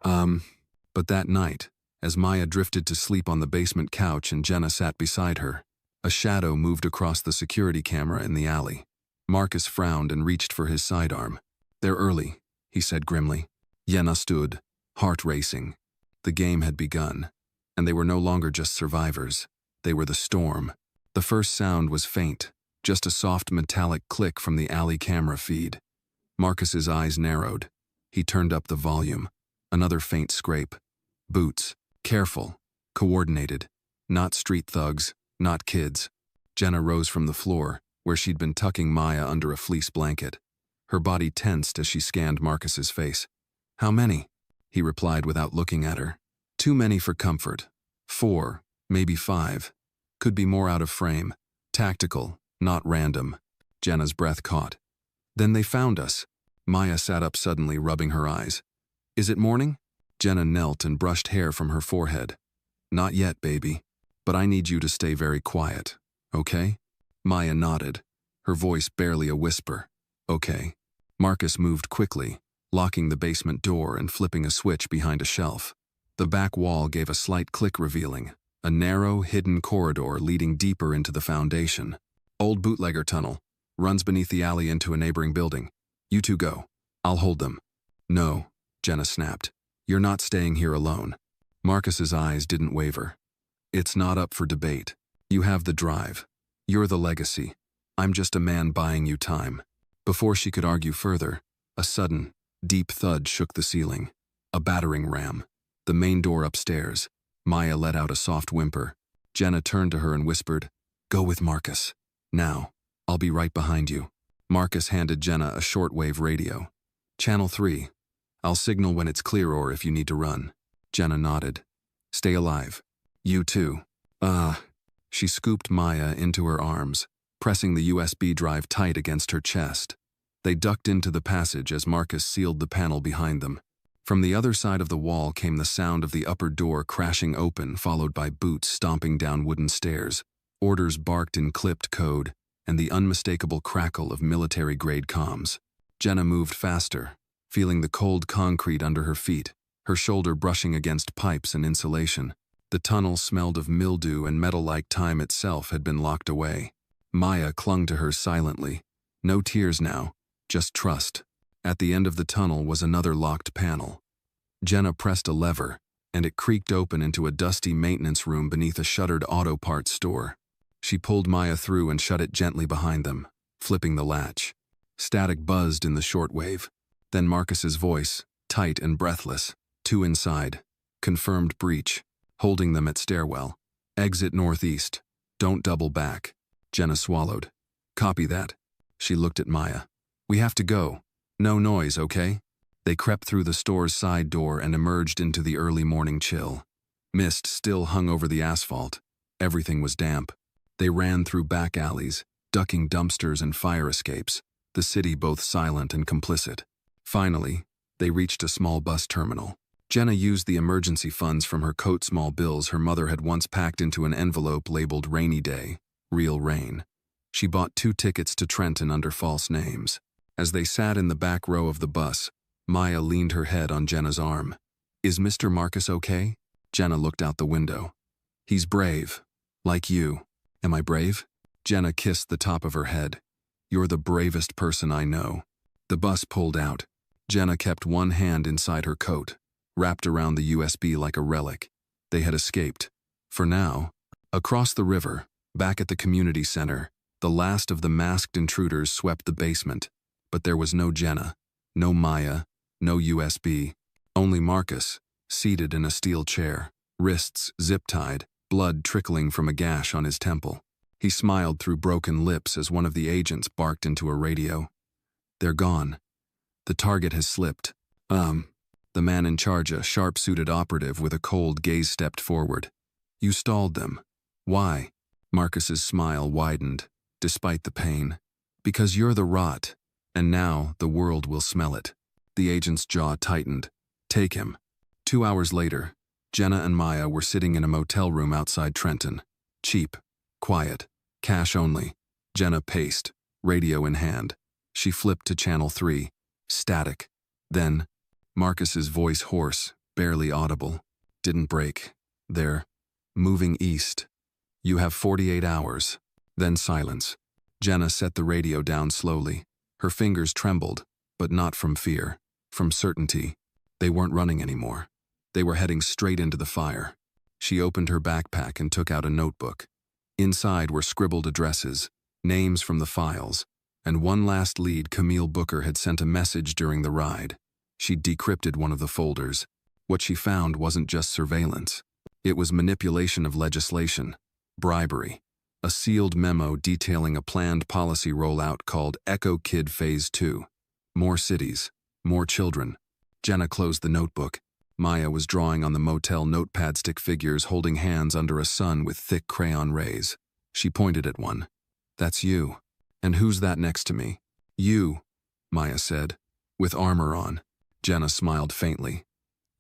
But that night, as Maya drifted to sleep on the basement couch and Jenna sat beside her, a shadow moved across the security camera in the alley. Marcus frowned and reached for his sidearm. They're early, he said grimly. Jenna stood, heart racing. The game had begun, and they were no longer just survivors. They were the storm. The first sound was faint, just a soft metallic click from the alley camera feed. Marcus's eyes narrowed. He turned up the volume. Another faint scrape. Boots. Careful. Coordinated. Not street thugs. Not kids. Jenna rose from the floor, where she'd been tucking Maya under a fleece blanket. Her body tensed as she scanned Marcus's face. How many? He replied without looking at her. Too many for comfort. 4, maybe 5. Could be more out of frame. Tactical, not random. Jenna's breath caught. Then they found us. Maya sat up suddenly, rubbing her eyes. Is it morning? Jenna knelt and brushed hair from her forehead. Not yet, baby. But I need you to stay very quiet, okay? Maya nodded, her voice barely a whisper. Okay. Marcus moved quickly, locking the basement door and flipping a switch behind a shelf. The back wall gave a slight click, revealing a narrow, hidden corridor leading deeper into the foundation. Old bootlegger tunnel. Runs beneath the alley into a neighboring building. You two go. I'll hold them. No, Jenna snapped. You're not staying here alone. Marcus's eyes didn't waver. It's not up for debate. You have the drive. You're the legacy. I'm just a man buying you time. Before she could argue further, a sudden, deep thud shook the ceiling. A battering ram. The main door upstairs. Maya let out a soft whimper. Jenna turned to her and whispered, Go with Marcus. Now. I'll be right behind you. Marcus handed Jenna a shortwave radio. Channel 3. I'll signal when it's clear or if you need to run. Jenna nodded. Stay alive. You too. She scooped Maya into her arms, pressing the USB drive tight against her chest. They ducked into the passage as Marcus sealed the panel behind them. From the other side of the wall came the sound of the upper door crashing open, followed by boots stomping down wooden stairs. Orders barked in clipped code, and the unmistakable crackle of military-grade comms. Jenna moved faster, feeling the cold concrete under her feet, her shoulder brushing against pipes and insulation. The tunnel smelled of mildew, and metal like time itself had been locked away. Maya clung to her silently. No tears now, just trust. At the end of the tunnel was another locked panel. Jenna pressed a lever, and it creaked open into a dusty maintenance room beneath a shuttered auto parts store. She pulled Maya through and shut it gently behind them, flipping the latch. Static buzzed in the shortwave. Then Marcus's voice, tight and breathless. 2 inside. Confirmed breach. Holding them at stairwell. Exit northeast. Don't double back. Jenna swallowed. Copy that. She looked at Maya. We have to go. No noise, okay? They crept through the store's side door and emerged into the early morning chill. Mist still hung over the asphalt. Everything was damp. They ran through back alleys, ducking dumpsters and fire escapes, the city both silent and complicit. Finally, they reached a small bus terminal. Jenna used the emergency funds from her coat small bills her mother had once packed into an envelope labeled Rainy Day, Real Rain. She bought 2 tickets to Trenton under false names. As they sat in the back row of the bus, Maya leaned her head on Jenna's arm. Is Mr. Marcus okay? Jenna looked out the window. He's brave. Like you. Am I brave? Jenna kissed the top of her head. You're the bravest person I know. The bus pulled out. Jenna kept one hand inside her coat, wrapped around the USB like a relic. They had escaped. For now. Across the river, back at the community center, the last of the masked intruders swept the basement. But there was no Jenna, no Maya, no USB. Only Marcus, seated in a steel chair, wrists zip-tied, blood trickling from a gash on his temple. He smiled through broken lips as one of the agents barked into a radio. They're gone. The target has slipped. The man in charge, a sharp-suited operative with a cold gaze, stepped forward. You stalled them. Why? Marcus's smile widened, despite the pain. Because you're the rot, and now the world will smell it. The agent's jaw tightened. Take him. 2 hours later, Jenna and Maya were sitting in a motel room outside Trenton. Cheap, quiet, cash only. Jenna paced, radio in hand. She flipped to channel 3. Static. Then, Marcus's voice hoarse, barely audible. Didn't break. They're moving east. You have 48 hours. Then silence. Jenna set the radio down slowly. Her fingers trembled, but not from fear, from certainty. They weren't running anymore. They were heading straight into the fire. She opened her backpack and took out a notebook. Inside were scribbled addresses, names from the files, and one last lead. Camille Booker had sent a message during the ride. She decrypted one of the folders. What she found wasn't just surveillance. It was manipulation of legislation, bribery, a sealed memo detailing a planned policy rollout called Echo Kid Phase 2. More cities, more children. Jenna closed the notebook. Maya was drawing on the motel notepad, stick figures holding hands under a sun with thick crayon rays. She pointed at one. That's you. And who's that next to me? You, Maya said, with armor on. Jenna smiled faintly.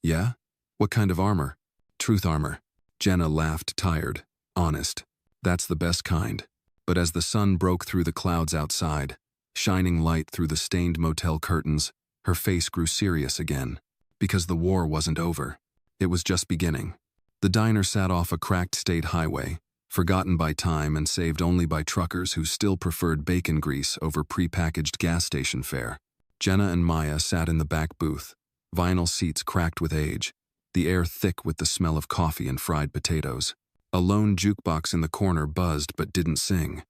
Yeah? What kind of armor? Truth armor. Jenna laughed, tired, honest. That's the best kind. But as the sun broke through the clouds outside, shining light through the stained motel curtains, her face grew serious again. Because the war wasn't over. It was just beginning. The diner sat off a cracked state highway, forgotten by time and saved only by truckers who still preferred bacon grease over prepackaged gas station fare. Jenna and Maya sat in the back booth, vinyl seats cracked with age, the air thick with the smell of coffee and fried potatoes. A lone jukebox in the corner buzzed but didn't sing.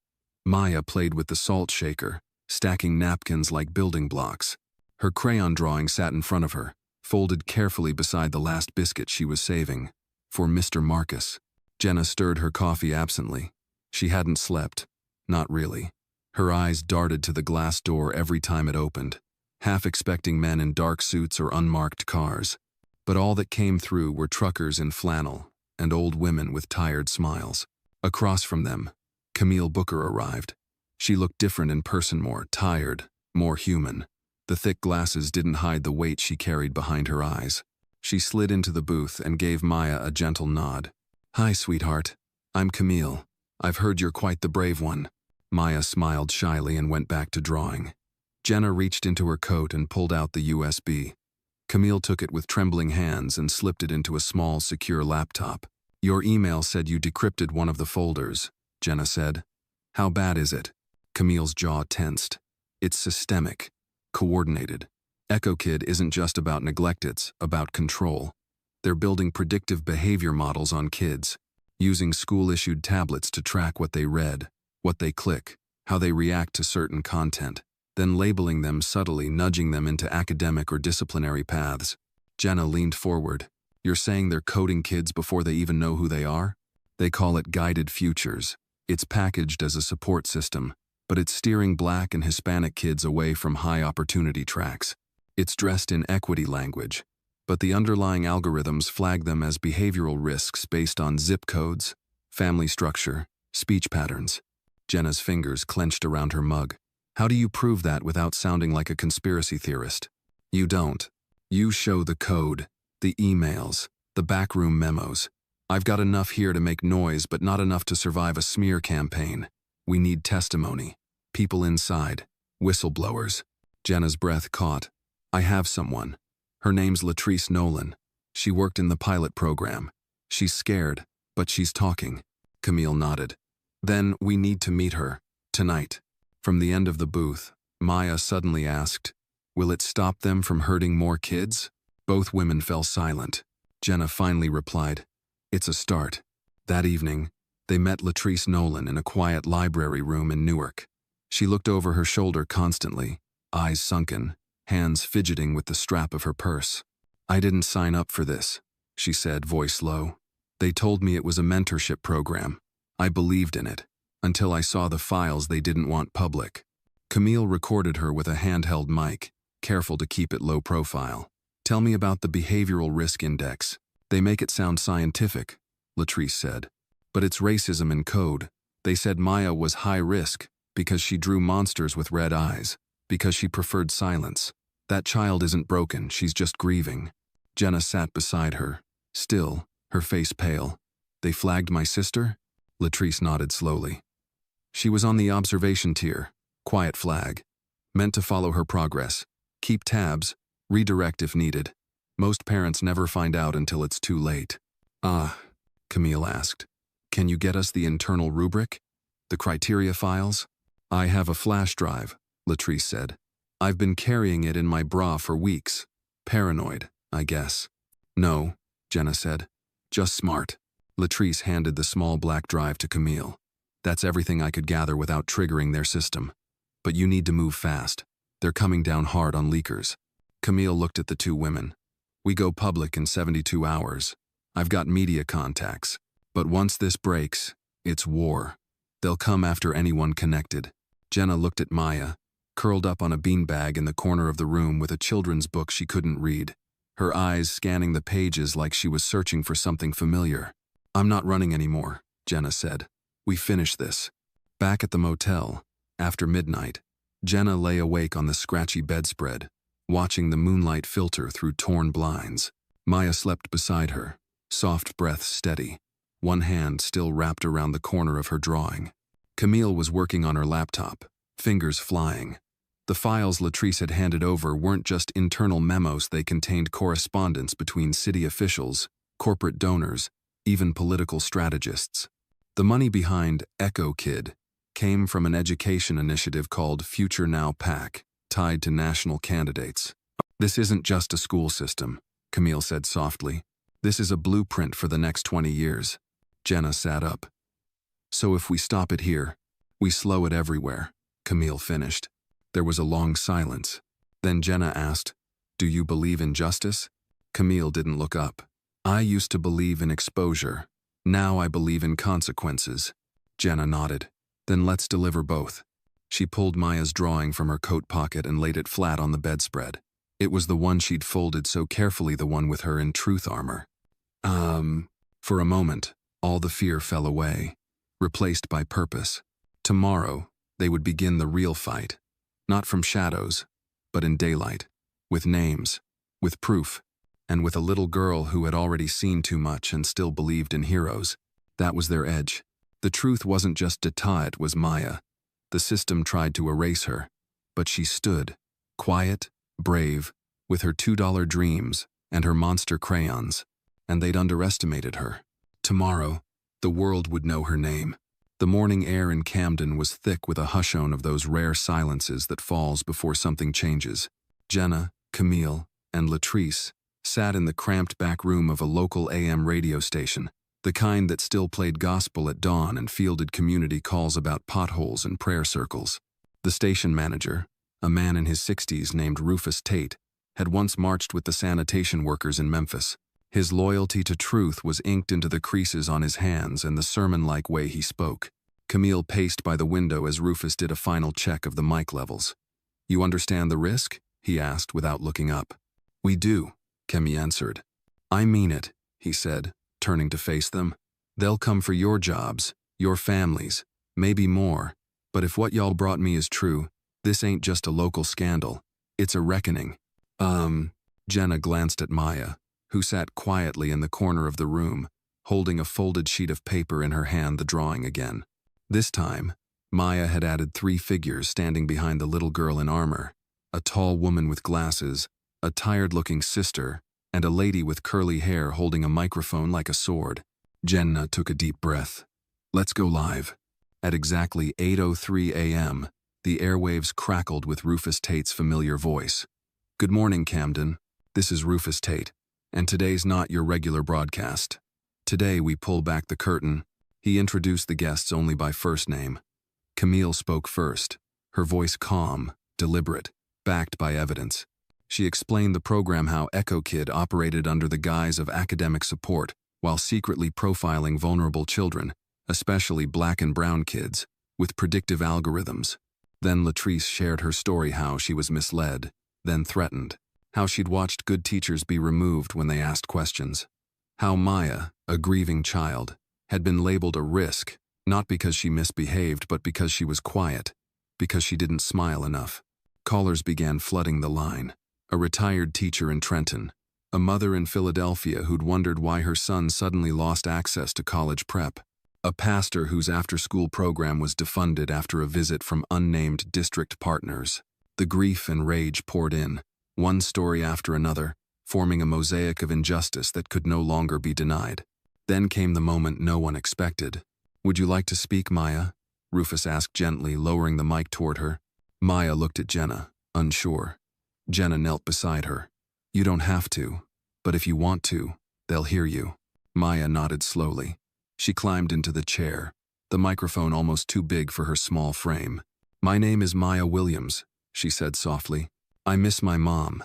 Maya played with the salt shaker, stacking napkins like building blocks. Her crayon drawing sat in front of her, folded carefully beside the last biscuit she was saving. For Mr. Marcus. Jenna stirred her coffee absently. She hadn't slept. Not really. Her eyes darted to the glass door every time it opened, half expecting men in dark suits or unmarked cars. But all that came through were truckers in flannel and old women with tired smiles. Across from them, Camille Booker arrived. She looked different in person, more tired, more human. The thick glasses didn't hide the weight she carried behind her eyes. She slid into the booth and gave Maya a gentle nod. Hi, sweetheart. I'm Camille. I've heard you're quite the brave one. Maya smiled shyly and went back to drawing. Jenna reached into her coat and pulled out the USB. Camille took it with trembling hands and slipped it into a small, secure laptop. Your email said you decrypted one of the folders, Jenna said. How bad is it? Camille's jaw tensed. It's systemic. Coordinated. Echo Kid isn't just about neglect, it's about control. They're building predictive behavior models on kids, using school-issued tablets to track what they read, what they click, how they react to certain content, then labeling them subtly, nudging them into academic or disciplinary paths. Jenna leaned forward. You're saying they're coding kids before they even know who they are? They call it guided futures. It's packaged as a support system, but it's steering Black and Hispanic kids away from high-opportunity tracks. It's dressed in equity language, but the underlying algorithms flag them as behavioral risks based on zip codes, family structure, speech patterns. Jenna's fingers clenched around her mug. How do you prove that without sounding like a conspiracy theorist? You don't. You show the code, the emails, the backroom memos. I've got enough here to make noise, but not enough to survive a smear campaign. We need testimony. People inside. Whistleblowers. Jenna's breath caught. I have someone. Her name's Latrice Nolan. She worked in the pilot program. She's scared, but she's talking. Camille nodded. Then we need to meet her. Tonight. From the end of the booth, Maya suddenly asked, will it stop them from hurting more kids? Both women fell silent. Jenna finally replied, it's a start. That evening, they met Latrice Nolan in a quiet library room in Newark. She looked over her shoulder constantly, eyes sunken, hands fidgeting with the strap of her purse. I didn't sign up for this, she said, voice low. They told me it was a mentorship program. I believed in it, until I saw the files they didn't want public. Camille recorded her with a handheld mic, careful to keep it low profile. Tell me about the behavioral risk index. They make it sound scientific, Latrice said. But it's racism in code. They said Maya was high risk because she drew monsters with red eyes, because she preferred silence. That child isn't broken, she's just grieving. Jenna sat beside her, still, her face pale. They flagged my sister? Latrice nodded slowly. She was on the observation tier, quiet flag, meant to follow her progress, keep tabs, redirect if needed. Most parents never find out until it's too late. Ah, Camille asked. Can you get us the internal rubric? The criteria files? I have a flash drive, Latrice said. I've been carrying it in my bra for weeks. Paranoid, I guess. No, Jenna said. Just smart. Latrice handed the small black drive to Camille. That's everything I could gather without triggering their system. But you need to move fast. They're coming down hard on leakers. Camille looked at the two women. We go public in 72 hours. I've got media contacts. But once this breaks, it's war. They'll come after anyone connected. Jenna looked at Maya, curled up on a beanbag in the corner of the room with a children's book she couldn't read, her eyes scanning the pages like she was searching for something familiar. I'm not running anymore, Jenna said. We finish this. Back at the motel, after midnight, Jenna lay awake on the scratchy bedspread, watching the moonlight filter through torn blinds. Maya slept beside her, soft breaths steady, one hand still wrapped around the corner of her drawing. Camille was working on her laptop, fingers flying. The files Latrice had handed over weren't just internal memos, they contained correspondence between city officials, corporate donors, even political strategists. The money behind Echo Kid came from an education initiative called Future Now PAC, tied to national candidates. This isn't just a school system, Camille said softly. This is a blueprint for the next 20 years. Jenna sat up. So if we stop it here, we slow it everywhere, Camille finished. There was a long silence. Then Jenna asked, do you believe in justice? Camille didn't look up. I used to believe in exposure. Now I believe in consequences. Jenna nodded. Then let's deliver both. She pulled Maya's drawing from her coat pocket and laid it flat on the bedspread. It was the one she'd folded so carefully, the one with her in truth armor. For a moment, all the fear fell away, replaced by purpose. Tomorrow, they would begin the real fight. Not from shadows, but in daylight, with names, with proof, and with a little girl who had already seen too much and still believed in heroes. That was their edge. The truth wasn't just Data, it was Maya. The system tried to erase her, but she stood, quiet, brave, with her $2 dreams and her monster crayons, and they'd underestimated her. Tomorrow, the world would know her name. The morning air in Camden was thick with a hushone of those rare silences that falls before something changes. Jenna, Camille, and Latrice sat in the cramped back room of a local AM radio station, the kind that still played gospel at dawn and fielded community calls about potholes and prayer circles. The station manager, a man in his 60s named Rufus Tate, had once marched with the sanitation workers in Memphis. His loyalty to truth was inked into the creases on his hands and the sermon-like way he spoke. Camille paced by the window as Rufus did a final check of the mic levels. "You understand the risk?" he asked without looking up. "We do," Camille answered. "I mean it," he said, turning to face them. "They'll come for your jobs, your families, maybe more. But if what y'all brought me is true, this ain't just a local scandal. It's a reckoning." Jenna glanced at Maya, who sat quietly in the corner of the room, holding a folded sheet of paper in her hand, the drawing again. This time, Maya had added 3 figures standing behind the little girl in armor: a tall woman with glasses, a tired-looking sister, and a lady with curly hair holding a microphone like a sword. Jenna took a deep breath. "Let's go live." At exactly 8:03 a.m., the airwaves crackled with Rufus Tate's familiar voice. "Good morning, Camden. This is Rufus Tate, and today's not your regular broadcast. Today we pull back the curtain." He introduced the guests only by first name. Camille spoke first, her voice calm, deliberate, backed by evidence. She explained the program, how Echo Kid operated under the guise of academic support while secretly profiling vulnerable children, especially black and brown kids, with predictive algorithms. Then Latrice shared her story, how she was misled, then threatened, how she'd watched good teachers be removed when they asked questions, how Maya, a grieving child, had been labeled a risk, not because she misbehaved but because she was quiet, because she didn't smile enough. Callers began flooding the line. A retired teacher in Trenton, a mother in Philadelphia who'd wondered why her son suddenly lost access to college prep, a pastor whose after-school program was defunded after a visit from unnamed district partners. The grief and rage poured in, one story after another, forming a mosaic of injustice that could no longer be denied. Then came the moment no one expected. "Would you like to speak, Maya?" Rufus asked gently, lowering the mic toward her. Maya looked at Jenna, unsure. Jenna knelt beside her. "You don't have to, but if you want to, they'll hear you." Maya nodded slowly. She climbed into the chair, the microphone almost too big for her small frame. "My name is Maya Williams," she said softly. "I miss my mom,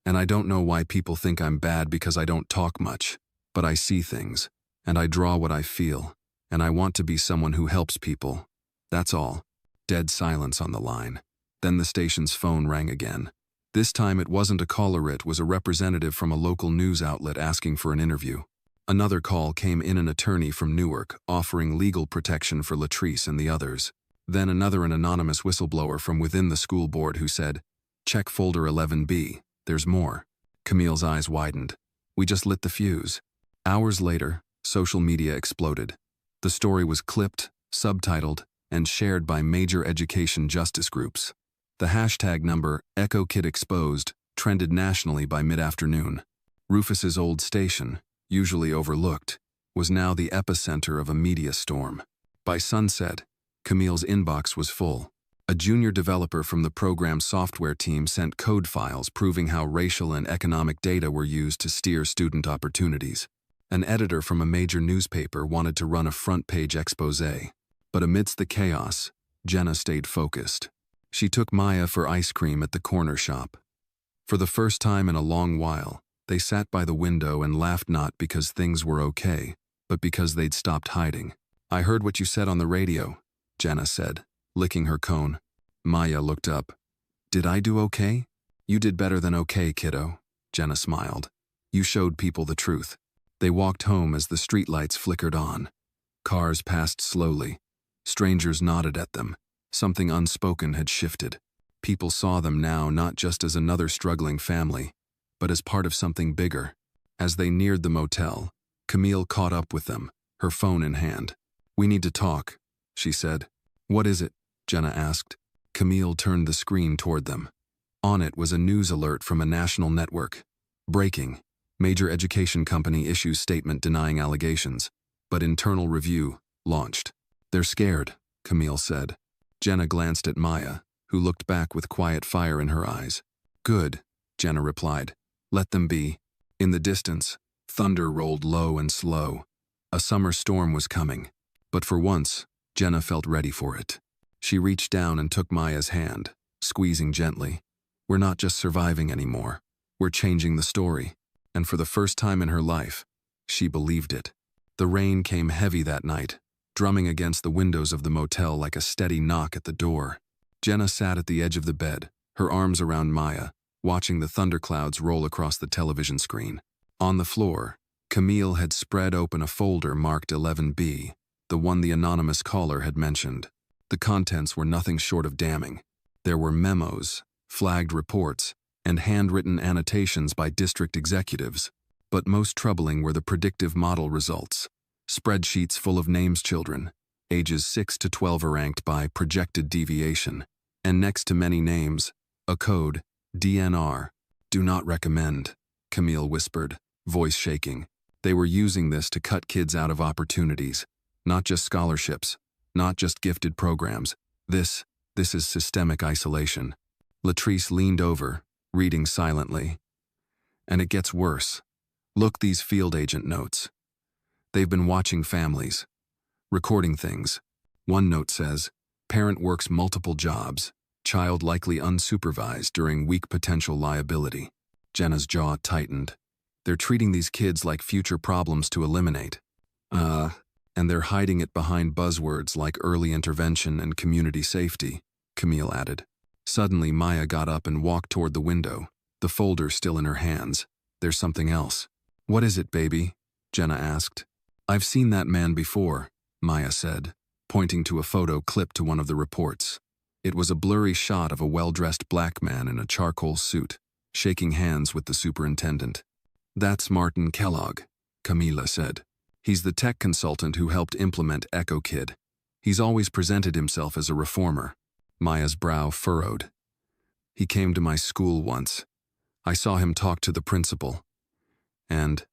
and I don't know why people think I'm bad because I don't talk much, but I see things, and I draw what I feel, and I want to be someone who helps people. That's all." Dead silence on the line. Then the station's phone rang again. This time it wasn't a caller, it was a representative from a local news outlet asking for an interview. Another call came in, an attorney from Newark offering legal protection for Latrice and the others. Then another, an anonymous whistleblower from within the school board who said, "Check folder 11B, there's more." Camille's eyes widened. "We just lit the fuse." Hours later, social media exploded. The story was clipped, subtitled, and shared by major education justice groups. The hashtag number #EchoKidExposed trended nationally by mid-afternoon. Rufus's old station, usually overlooked, was now the epicenter of a media storm. By sunset, Camille's inbox was full. A junior developer from the program's software team sent code files proving how racial and economic data were used to steer student opportunities. An editor from a major newspaper wanted to run a front-page exposé. But amidst the chaos, Jenna stayed focused. She took Maya for ice cream at the corner shop. For the first time in a long while, they sat by the window and laughed, not because things were okay, but because they'd stopped hiding. "I heard what you said on the radio," Jenna said, licking her cone. Maya looked up. "Did I do okay?" "You did better than okay, kiddo," Jenna smiled. "You showed people the truth." They walked home as the streetlights flickered on. Cars passed slowly. Strangers nodded at them. Something unspoken had shifted. People saw them now not just as another struggling family, but as part of something bigger. As they neared the motel, Camille caught up with them, her phone in hand. "We need to talk," she said. "What is it?" Jenna asked. Camille turned the screen toward them. On it was a news alert from a national network. "Breaking. Major education company issues statement denying allegations, but internal review launched." "They're scared," Camille said. Jenna glanced at Maya, who looked back with quiet fire in her eyes. "Good," Jenna replied. "Let them be." In the distance, thunder rolled low and slow. A summer storm was coming. But for once, Jenna felt ready for it. She reached down and took Maya's hand, squeezing gently. "We're not just surviving anymore. We're changing the story." And for the first time in her life, she believed it. The rain came heavy that night, drumming against the windows of the motel like a steady knock at the door. Jenna sat at the edge of the bed, her arms around Maya, watching the thunderclouds roll across the television screen. On the floor, Camille had spread open a folder marked 11B, the one the anonymous caller had mentioned. The contents were nothing short of damning. There were memos, flagged reports, and handwritten annotations by district executives. But most troubling were the predictive model results. Spreadsheets full of names children, ages 6 to 12 are ranked by projected deviation, and next to many names, a code, DNR. Do not recommend, Camille whispered, voice shaking. They were using this to cut kids out of opportunities, not just scholarships, not just gifted programs. This is systemic isolation. Latrice leaned over, reading silently. And it gets worse. Look these field agent notes. They've been watching families, recording things. One note says, parent works multiple jobs, child likely unsupervised during weak potential liability. Jenna's jaw tightened. They're treating these kids like future problems to eliminate. And they're hiding it behind buzzwords like early intervention and community safety, Camille added. Suddenly, Maya got up and walked toward the window, the folder still in her hands. There's something else. What is it, baby? Jenna asked. I've seen that man before, Maya said, pointing to a photo clipped to one of the reports. It was a blurry shot of a well-dressed black man in a charcoal suit, shaking hands with the superintendent. That's Martin Kellogg, Camila said. He's the tech consultant who helped implement Echo Kid. He's always presented himself as a reformer. Maya's brow furrowed. He came to my school once. I saw him talk to the principal. And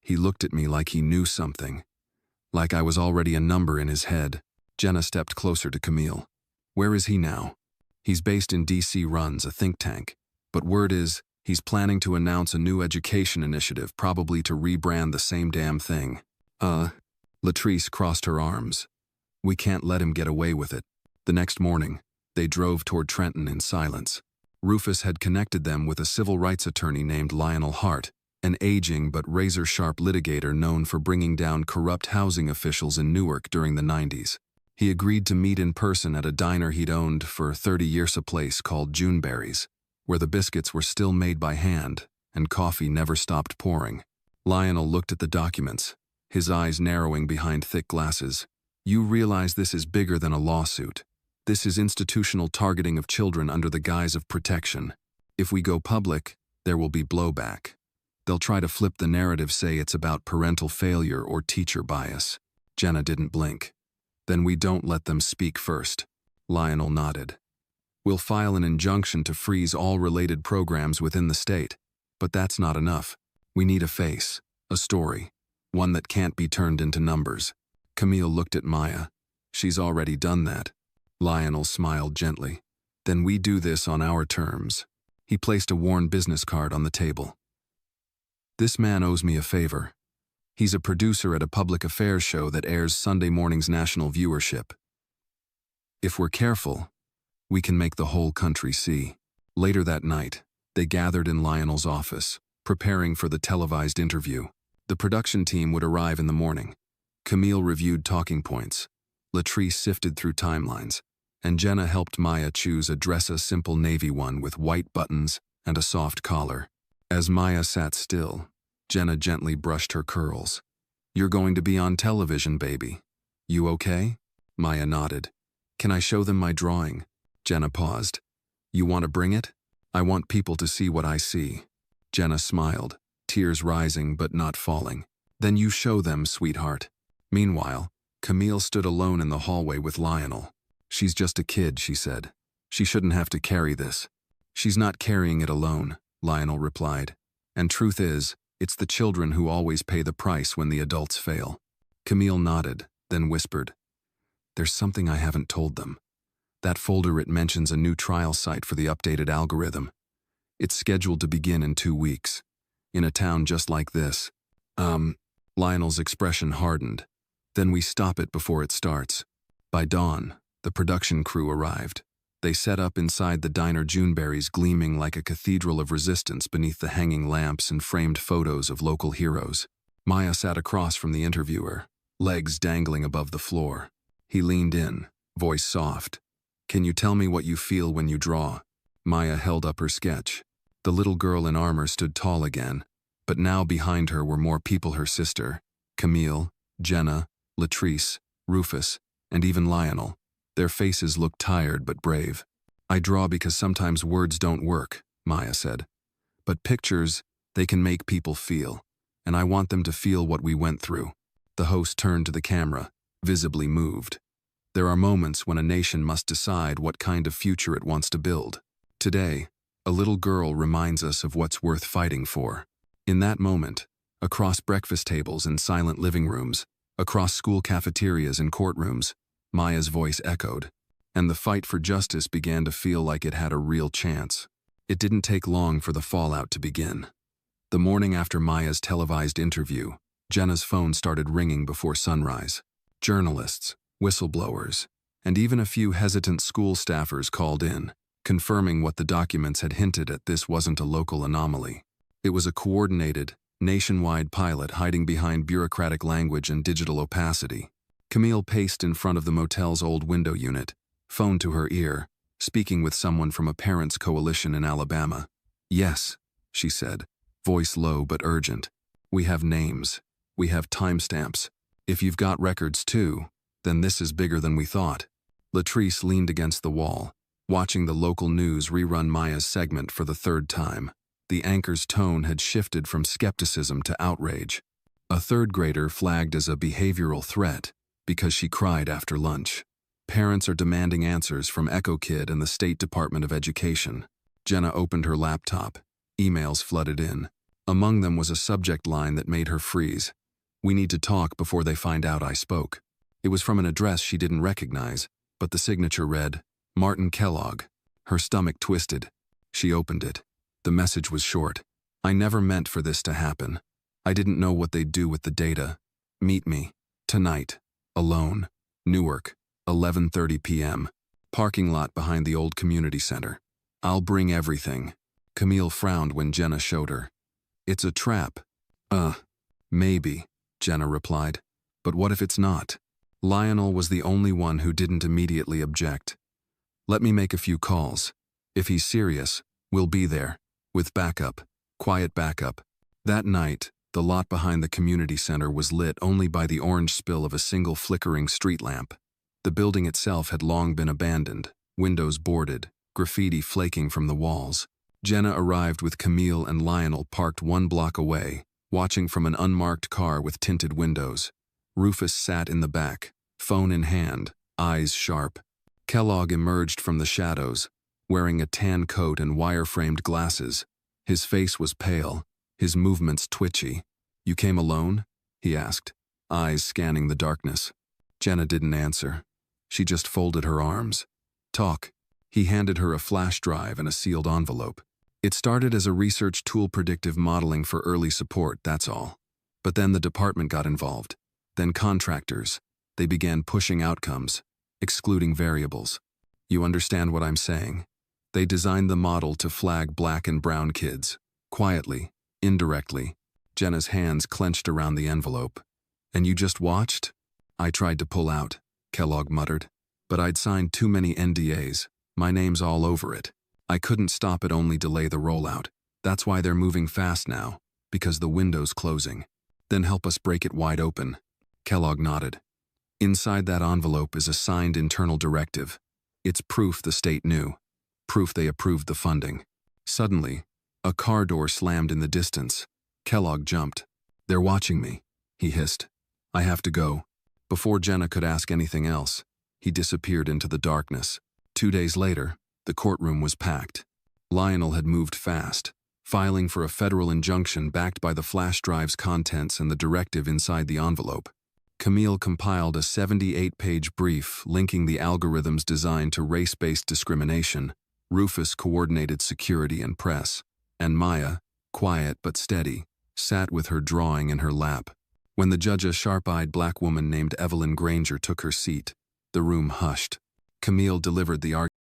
he looked at me like he knew something. Like I was already a number in his head. Jenna stepped closer to Camille. Where is he now? He's based in D.C. runs a think tank. But word is, he's planning to announce a new education initiative, probably to rebrand the same damn thing. Latrice crossed her arms. We can't let him get away with it. The next morning, they drove toward Trenton in silence. Rufus had connected them with a civil rights attorney named Lionel Hart, an aging but razor-sharp litigator known for bringing down corrupt housing officials in Newark during the 90s. He agreed to meet in person at a diner he'd owned for 30 years, a place called Juneberry's, where the biscuits were still made by hand and coffee never stopped pouring. Lionel looked at the documents, his eyes narrowing behind thick glasses. You realize this is bigger than a lawsuit. This is institutional targeting of children under the guise of protection. If we go public, there will be blowback. They'll try to flip the narrative, say it's about parental failure or teacher bias. Jenna didn't blink. Then we don't let them speak first. Lionel nodded. We'll file an injunction to freeze all related programs within the state. But that's not enough. We need a face, a story, one that can't be turned into numbers. Camille looked at Maya. She's already done that. Lionel smiled gently. Then we do this on our terms. He placed a worn business card on the table. This man owes me a favor. He's a producer at a public affairs show that airs Sunday morning's national viewership. If we're careful, we can make the whole country see. Later that night, they gathered in Lionel's office, preparing for the televised interview. The production team would arrive in the morning. Camille reviewed talking points. Latrice sifted through timelines, and Jenna helped Maya choose a simple navy one with white buttons and a soft collar. As Maya sat still, Jenna gently brushed her curls. You're going to be on television, baby. You okay? Maya nodded. Can I show them my drawing? Jenna paused. You want to bring it? I want people to see what I see. Jenna smiled, tears rising but not falling. Then you show them, sweetheart. Meanwhile, Camille stood alone in the hallway with Lionel. She's just a kid, she said. She shouldn't have to carry this. She's not carrying it alone, Lionel replied. And truth is, it's the children who always pay the price when the adults fail. Camille nodded, then whispered. There's something I haven't told them. That folder, it mentions a new trial site for the updated algorithm. It's scheduled to begin in 2 weeks. In a town just like this. Lionel's expression hardened. Then we stop it before it starts. By dawn, the production crew arrived. They set up inside the diner, Juneberry's gleaming like a cathedral of resistance beneath the hanging lamps and framed photos of local heroes. Maya sat across from the interviewer, legs dangling above the floor. He leaned in, voice soft. "Can you tell me what you feel when you draw?" Maya held up her sketch. The little girl in armor stood tall again, but now behind her were more people: her sister, Camille, Jenna, Latrice, Rufus, and even Lionel. Their faces looked tired but brave. "I draw because sometimes words don't work," Maya said. "But pictures, they can make people feel, and I want them to feel what we went through." The host turned to the camera, visibly moved. There are moments when a nation must decide what kind of future it wants to build. Today, a little girl reminds us of what's worth fighting for. In that moment, across breakfast tables and silent living rooms, across school cafeterias and courtrooms, Maya's voice echoed, and the fight for justice began to feel like it had a real chance. It didn't take long for the fallout to begin. The morning after Maya's televised interview, Jenna's phone started ringing before sunrise. Journalists, whistleblowers, and even a few hesitant school staffers called in, confirming what the documents had hinted at: this wasn't a local anomaly. It was a coordinated, nationwide pilot hiding behind bureaucratic language and digital opacity. Camille paced in front of the motel's old window unit, phone to her ear, speaking with someone from a parents' coalition in Alabama. "Yes," she said, voice low but urgent. "We have names. We have timestamps. If you've got records too, then this is bigger than we thought." Latrice leaned against the wall, watching the local news rerun Maya's segment for the third time. The anchor's tone had shifted from skepticism to outrage. A third grader flagged as a behavioral threat because she cried after lunch. Parents are demanding answers from Echo Kid and the State Department of Education. Jenna opened her laptop. Emails flooded in. Among them was a subject line that made her freeze. "We need to talk before they find out I spoke." It was from an address she didn't recognize, but the signature read, "Martin Kellogg." Her stomach twisted. She opened it. The message was short. "I never meant for this to happen. I didn't know what they'd do with the data. Meet me. Tonight. Alone. Newark. 11:30 p.m. Parking lot behind the old community center. I'll bring everything." Camille frowned when Jenna showed her. "It's a trap." Maybe," Jenna replied. "But what if it's not?" Lionel was the only one who didn't immediately object. "Let me make a few calls. If he's serious, we'll be there. With backup. Quiet backup." That night, the lot behind the community center was lit only by the orange spill of a single flickering street lamp. The building itself had long been abandoned, windows boarded, graffiti flaking from the walls. Jenna arrived with Camille and Lionel parked 1 block away, watching from an unmarked car with tinted windows. Rufus sat in the back, phone in hand, eyes sharp. Kellogg emerged from the shadows, wearing a tan coat and wire-framed glasses. His face was pale, his movements twitchy. "You came alone?" he asked, eyes scanning the darkness. Jenna didn't answer. She just folded her arms. "Talk." He handed her a flash drive and a sealed envelope. "It started as a research tool, predictive modeling for early support, that's all. But then the department got involved. Then contractors. They began pushing outcomes, excluding variables. You understand what I'm saying? They designed the model to flag black and brown kids. Quietly, indirectly." Jenna's hands clenched around the envelope. "And you just watched?" "I tried to pull out," Kellogg muttered. "But I'd signed too many NDAs. My name's all over it. I couldn't stop it, only delay the rollout. That's why they're moving fast now, because the window's closing. Then help us break it wide open." Kellogg nodded. "Inside that envelope is a signed internal directive. It's proof the state knew. Proof they approved the funding." Suddenly, a car door slammed in the distance. Kellogg jumped. "They're watching me," he hissed. "I have to go." Before Jenna could ask anything else, he disappeared into the darkness. 2 days later, the courtroom was packed. Lionel had moved fast, filing for a federal injunction backed by the flash drive's contents and the directive inside the envelope. Camille compiled a 78-page brief linking the algorithms designed to race-based discrimination. Rufus coordinated security and press. And Maya, quiet but steady, sat with her drawing in her lap. When the judge, a sharp-eyed black woman named Evelyn Granger, took her seat, the room hushed. Camille delivered the argument.